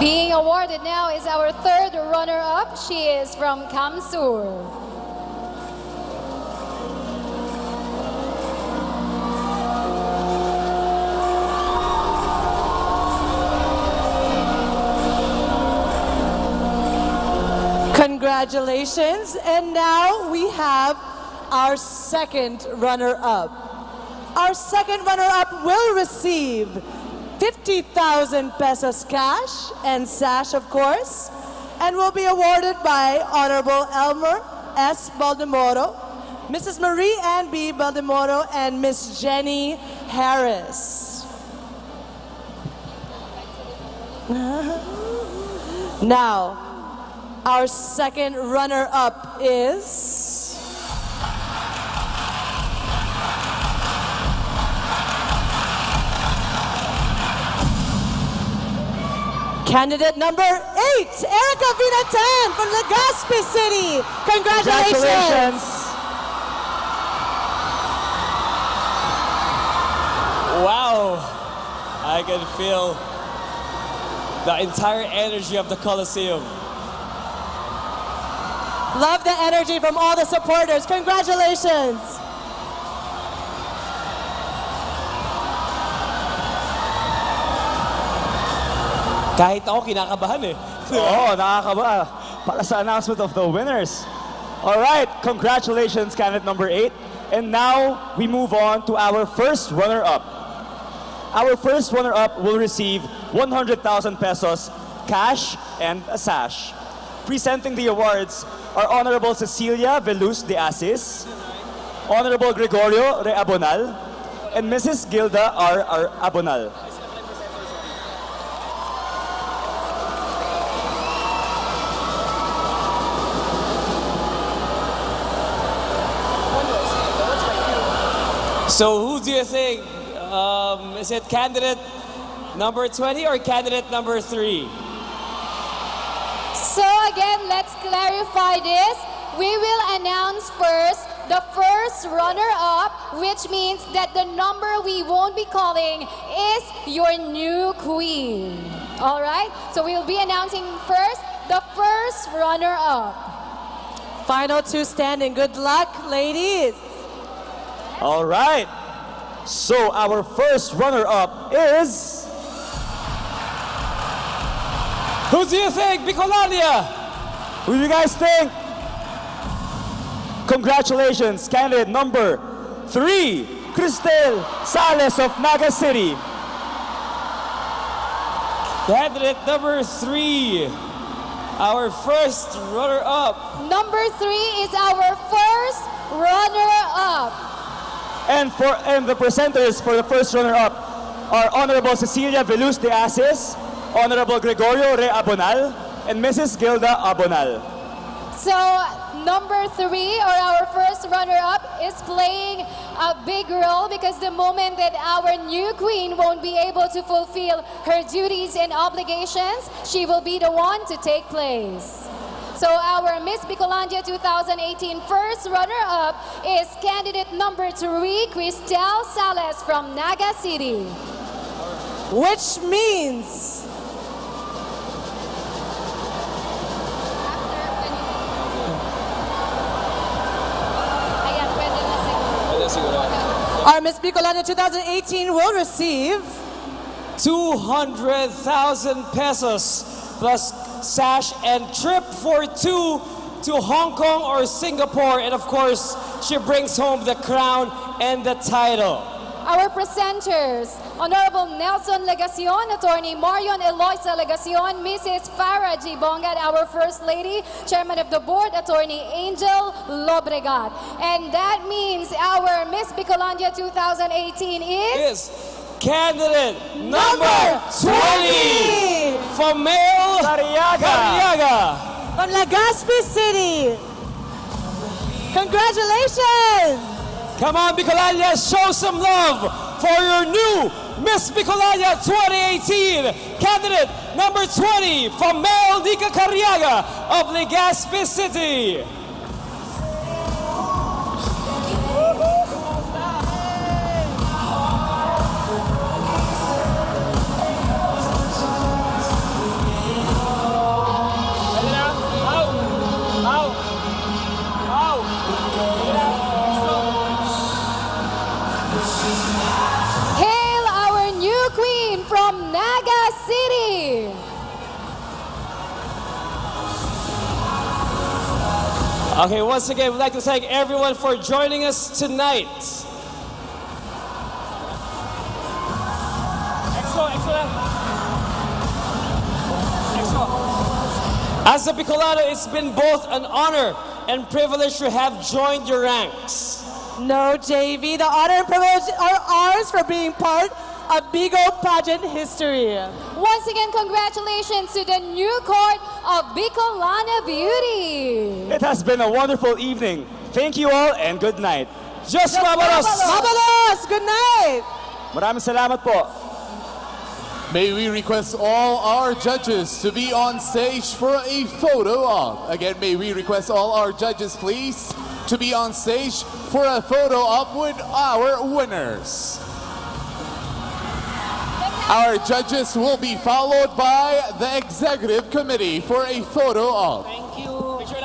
Being awarded now is our third runner-up. She is from Kamsur. Congratulations. And now we have our second runner-up. Our second runner-up will receive 50,000 pesos cash and sash, of course, and will be awarded by Honorable Elmer S. Baldemoro, Mrs. Marie Ann B. Baldemoro, and Miss Jenny Harris. Now, our second runner-up is candidate number 8, Erica Vinatan from Legazpi City. Congratulations. Wow, I can feel the entire energy of the Coliseum. Love the energy from all the supporters. Congratulations. Kahit ako kinakabahan eh. Oo, nakakaba. Para sa announcement of the winners. All right, congratulations, candidate number 8. And now we move on to our first runner-up. Our first runner-up will receive 100,000 pesos cash and a sash. Presenting the awards are Honorable Cecilia Veluz de Asis, Honorable Gregorio Reabonal, and Mrs. Gilda R. Abonal. So who do you think? Is it candidate number 20 or candidate number 3? So again, let's clarify this. We will announce first the first runner-up, which means that the number we won't be calling is your new queen. All right? So we'll be announcing first the first runner-up. Final 2 standing. Good luck, ladies. All right. So our first runner-up is... Who do you think, Bicolania? Who do you guys think? Congratulations, candidate number 3, Cristel Sales of Naga City. Candidate number 3, our first runner-up. Number 3 is our first runner-up. And the presenters for the first runner-up are Honorable Cecilia Veluz de Asis, Honorable Gregorio Reabonal, and Mrs. Gilda Abonal. So number 3, or our first runner-up, is playing a big role because the moment that our new queen won't be able to fulfill her duties and obligations, she will be the one to take place. So our Miss Bicolandia 2018 first runner-up is candidate number 3, Cristel Sales from Naga City. Which means... our Miss Bicolania 2018 will receive 200,000 pesos plus sash and trip for 2 to Hong Kong or Singapore, and of course she brings home the crown and the title. Our presenters, Honorable Nelson Legacion, Attorney Marion Eloisa Legacion, Mrs. Farah G. Bongat, our First Lady, Chairman of the Board, Attorney Angel Lobregat. And that means our Miss Bicolandia 2018 is candidate number 20 from Male Cariaga from Legazpi City. Congratulations! Come on, Bicolania, show some love for your new Miss Bicolania 2018 candidate number 20 from Mel Nica Carriaga of Legazpi City. Hail our new queen from Naga City. Okay, once again, we'd like to thank everyone for joining us tonight. As a Bicolano, it's been both an honor and privilege to have joined your ranks. No, JV, the honor and privilege are ours for being part of Bigo pageant history. Once again, congratulations to the new court of Bicolana Beauty. It has been a wonderful evening. Thank you all and good night. Just Mabalos! Mabalos! Good night! Maraming salamat po. May we request all our judges to be on stage for a photo op. Again, may we request all our judges, please, to be on stage for a photo op with our winners. Our judges will be followed by the executive committee for a photo op. Thank you. Picture.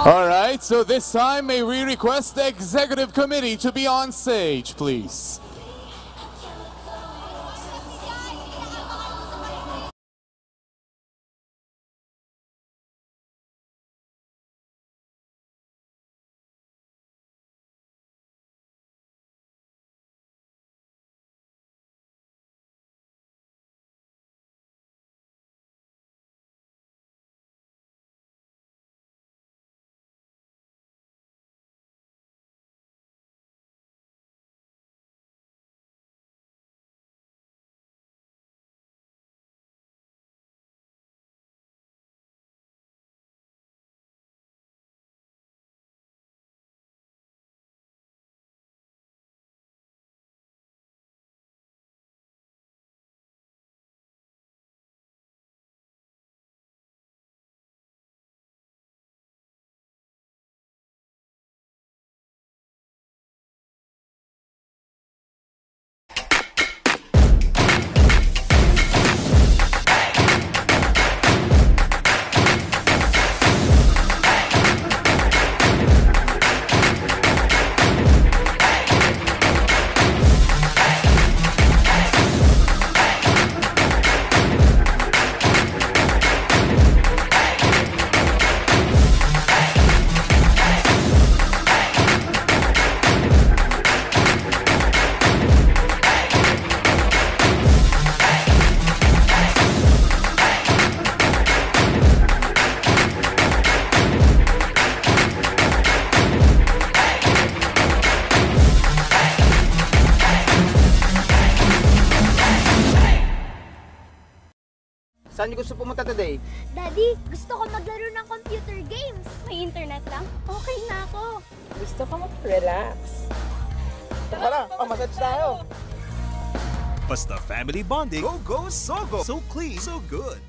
All right, so this time may we request the executive committee to be on stage, please. Saan niyo gusto pumunta today? Daddy, gusto ko maglaro ng computer games. May internet lang? Okay na ako. Gusto ko mag-relax. Tara, massage tayo. Basta family bonding, go Sogo. So clean, so good.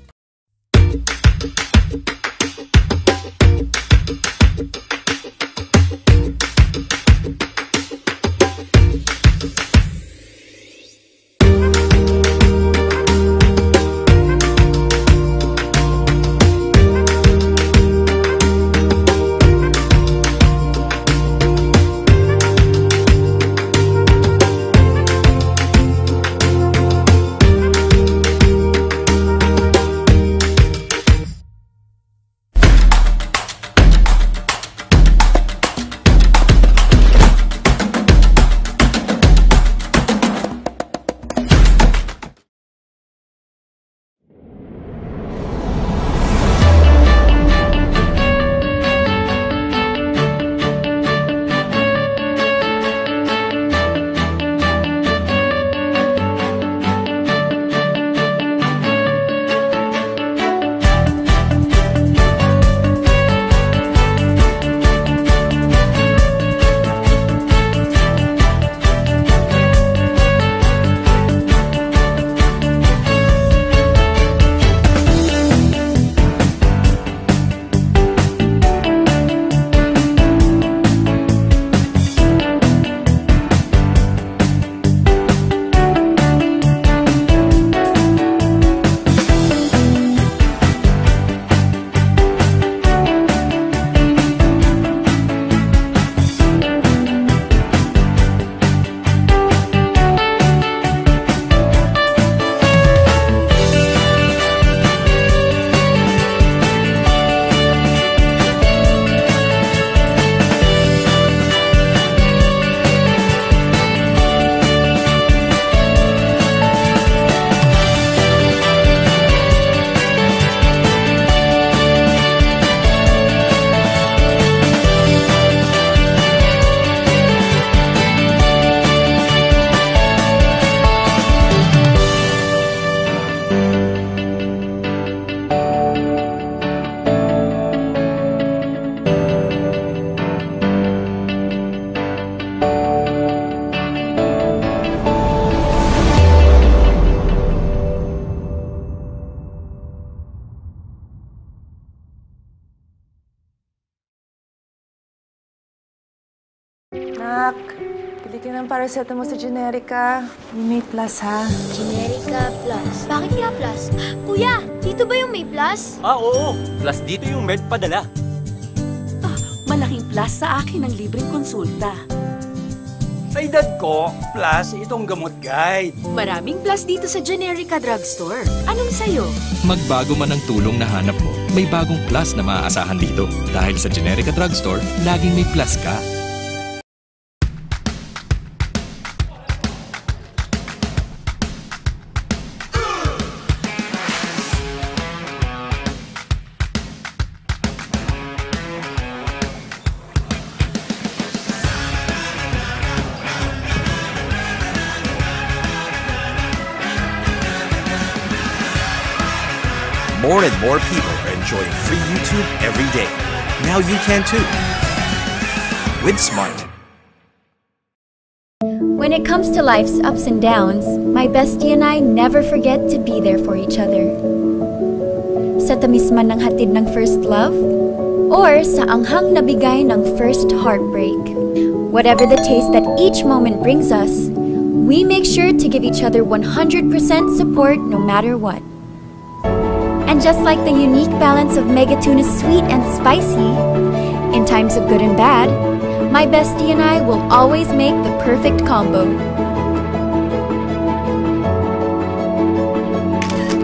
Nak, pili ka ng paracetamol sa Generica. May plus, ha? Generica Plus. Bakit kaya plus? Kuya, dito ba yung may plus? Oo. Plus dito yung Med padala. Malaking plus sa akin ang libreng konsulta. Sa edad ko, plus itong gamot guide. Maraming plus dito sa Generica Drugstore. Anong sayo? Magbago man ang tulong na hanap mo, may bagong plus na maaasahan dito. Dahil sa Generica Drugstore, laging may plus ka. More and more people are enjoying free YouTube every day. Now you can too. With Smart. When it comes to life's ups and downs, my bestie and I never forget to be there for each other. Sa tamis man ng hatid ng first love, or sa anghang na bigay ng first heartbreak. Whatever the taste that each moment brings us, we make sure to give each other 100% support no matter what. And just like the unique balance of Megatuna's sweet and spicy, in times of good and bad, my bestie and I will always make the perfect combo.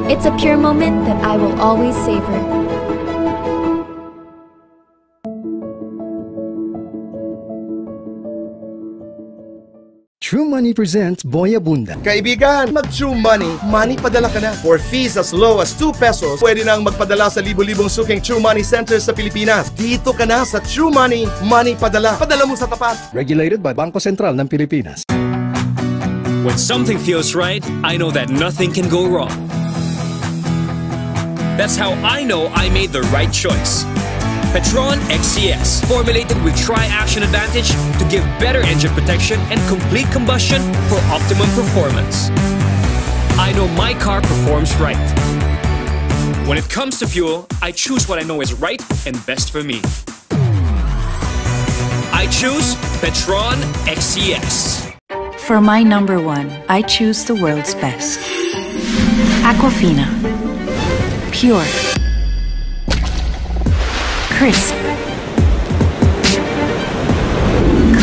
It's a pure moment that I will always savor. True Money presents Boy Abunda. Kaibigan, mag-True Money, money padala ka na. For fees as low as 2 pesos, pwede nang magpadala sa libo-libong suking True Money centers sa Pilipinas. Dito ka na sa True Money, money padala. Padala mo sa tapat. Regulated by Bangko Sentral ng Pilipinas. When something feels right, I know that nothing can go wrong. That's how I know I made the right choice. Petron XCS, formulated with Tri-Action Advantage to give better engine protection and complete combustion for optimum performance. I know my car performs right. When it comes to fuel, I choose what I know is right and best for me. I choose Petron XCS. For my number one, I choose the world's best. Aquafina. Pure. Crisp.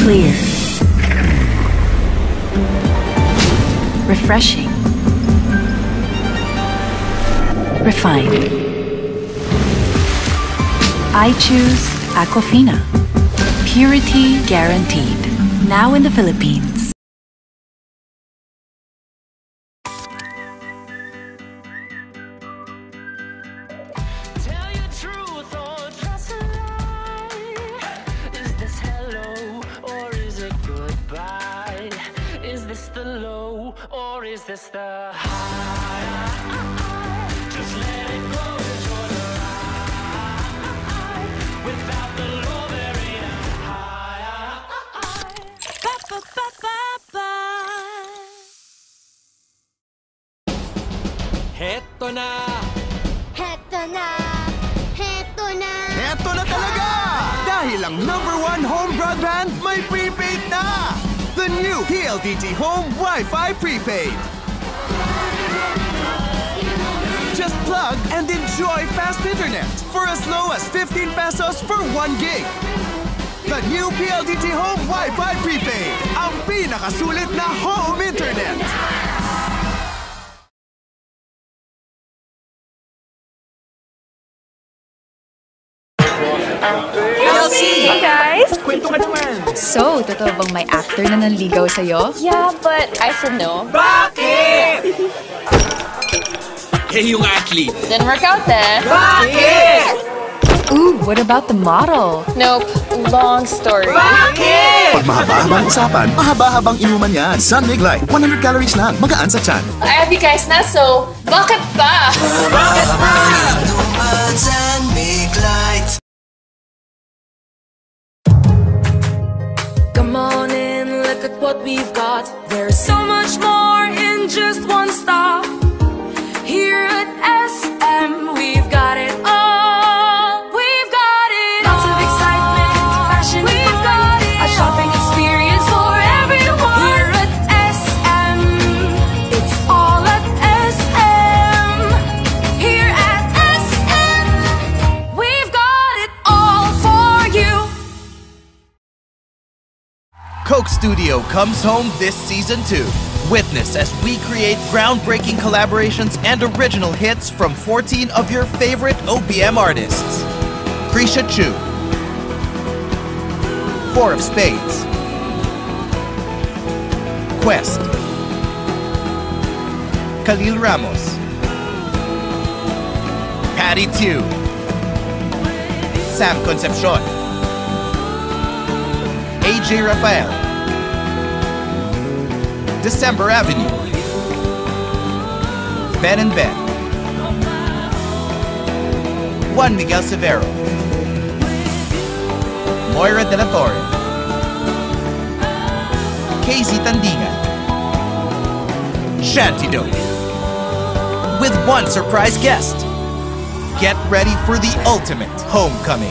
Clear. Refreshing. Refined. I choose Aquafina. Purity guaranteed. Now in the Philippines. Or is this the high? Just let it go, enjoy the ride. Without the low, there ain't a high. Heto na! Heto na! Heto na! Heto na talaga! Dahil ang #1 home broadband may prepaid na! The new PLDT Home Wi-Fi Prepaid. Just plug and enjoy fast internet for as low as 15 pesos for 1 gig. The new PLDT Home Wi-Fi Prepaid. Ang pinakasulit na home internet. Hey guys! Kwento ka naman! So, totoo bang may actor na nanligaw sa'yo? Yeah, but I said no. Bakit? Hey, yung athlete. Didn't work out then. Bakit? Ooh, what about the model? Nope. Long story. Bakit? Pag mahaba-habang usapan, mahaba-habang inuman yan. Sunmig Light, 100 calories lang, magaan sa tiyan. I have you guys na, so bakit pa? Bakit pa? Sunmig Light. Come on in, look at what we've got. There's so much more in just one stop. Here at SM, we've got it all. We've got it all. Lots of excitement, fashion, we've got it. A shopping experience for everyone. Here at SM, it's all at SM. Here at SM, we've got it all for you. Coke Studio comes home this season too. Witness as we create groundbreaking collaborations and original hits from 14 of your favorite OPM artists. Krisha Chu, 4 of Spades, Quest, Khalil Ramos, Patty Tew, Sam Concepcion, AJ Rafael, December Avenue, Ben and Ben, Juan Miguel Severo, Moira De La Torre, Casey Tandingan, Shantydote, with one surprise guest. Get ready for the ultimate homecoming.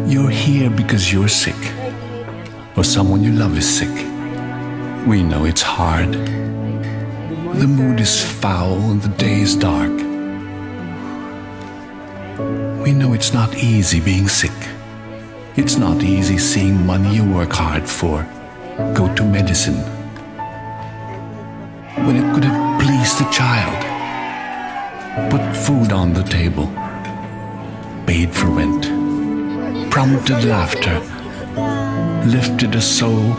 You're here because you're sick, or someone you love is sick. We know it's hard. The mood is foul and the day is dark. We know it's not easy being sick. It's not easy seeing money you work hard for go to medicine when it could have pleased the child, put food on the table, paid for rent, prompted laughter, lifted a soul,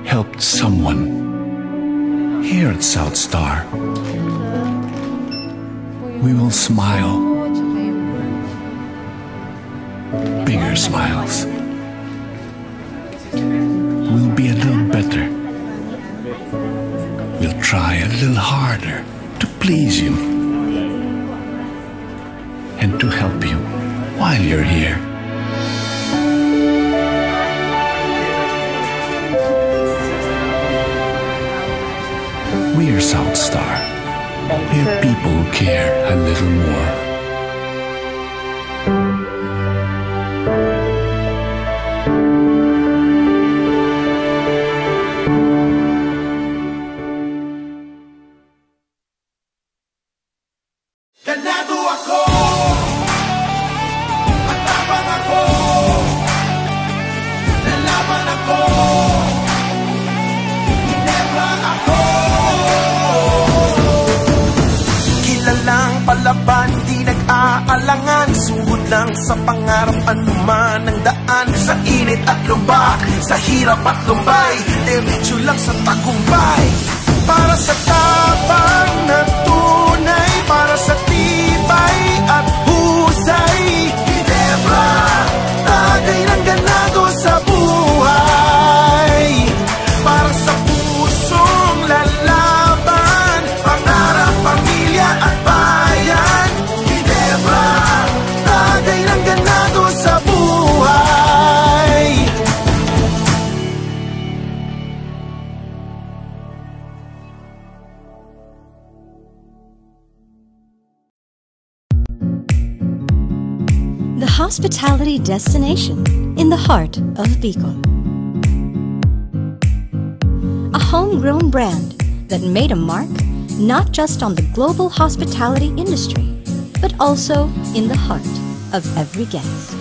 helped someone. Here at South Star, we will smile. Bigger smiles. We'll be a little better. We'll try a little harder to please you and to help you while you're here. We're South Star. We're people who care a little more. Ganado ako, matapang ako, lalaban ako, Ginebra ako. Kilalang palaban, di nag-aalangan, sugod lang sa pangarap, anuman ang daan. Sa init at lubak, sa hirap at lumbay, diretso lang sa tagumpay. Para sa tapang na tunay, para sa tibay at husay, Ginebra, tagay ng ganado sa buhay. Para sa pusong lalaban, pangarap, pamilya at bayan, Ginebra, tagay ng ganado sa buhay. The hospitality destination in the heart of Bicol. A homegrown brand that made a mark not just on the global hospitality industry, but also in the heart of every guest.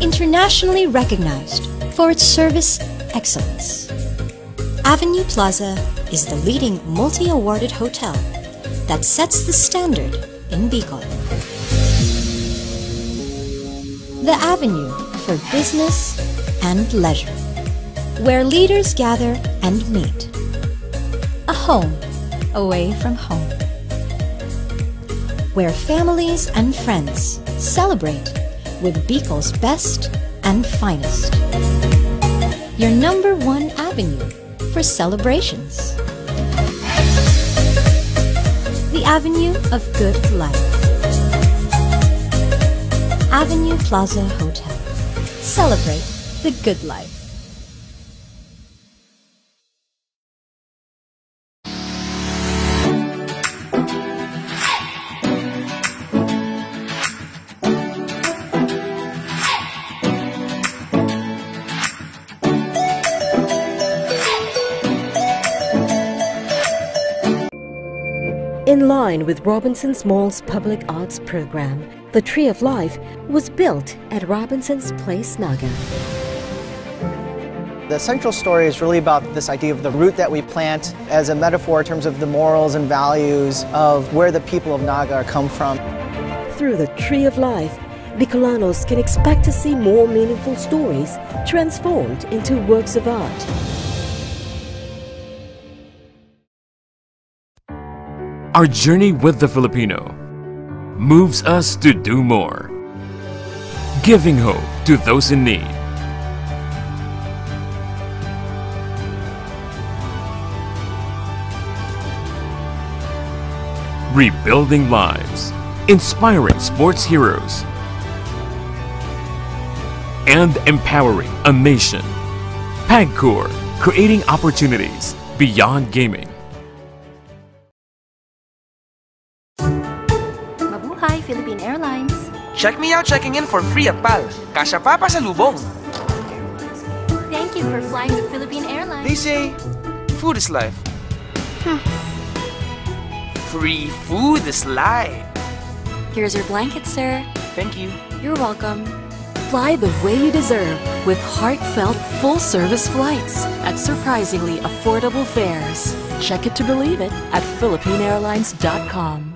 Internationally recognized for its service excellence, Avenue Plaza is the leading multi-awarded hotel that sets the standard in Bicol. The avenue for business and leisure, where leaders gather and meet. A home away from home, where families and friends celebrate with Bicol's best and finest. Your #1 avenue for celebrations. The Avenue of Good Life. Avenue Plaza Hotel. Celebrate the good life. In line with Robinson's Mall's public arts program, the Tree of Life was built at Robinson's Place, Naga. The central story is really about this idea of the root that we plant as a metaphor in terms of the morals and values of where the people of Naga come from. Through the Tree of Life, Bicolanos can expect to see more meaningful stories transformed into works of art. Our journey with the Filipino moves us to do more, giving hope to those in need. Rebuilding lives, inspiring sports heroes, and empowering a nation. PAGCOR, creating opportunities beyond gaming. Mabuhay Philippine Airlines! Check me out checking in for free at PAL. Kasya pa pasalubong. Thank you for flying with Philippine Airlines. They say, food is life. Free food is life. Here's your blanket, sir. Thank you. You're welcome. Fly the way you deserve with heartfelt full-service flights at surprisingly affordable fares. Check it to believe it at PhilippineAirlines.com.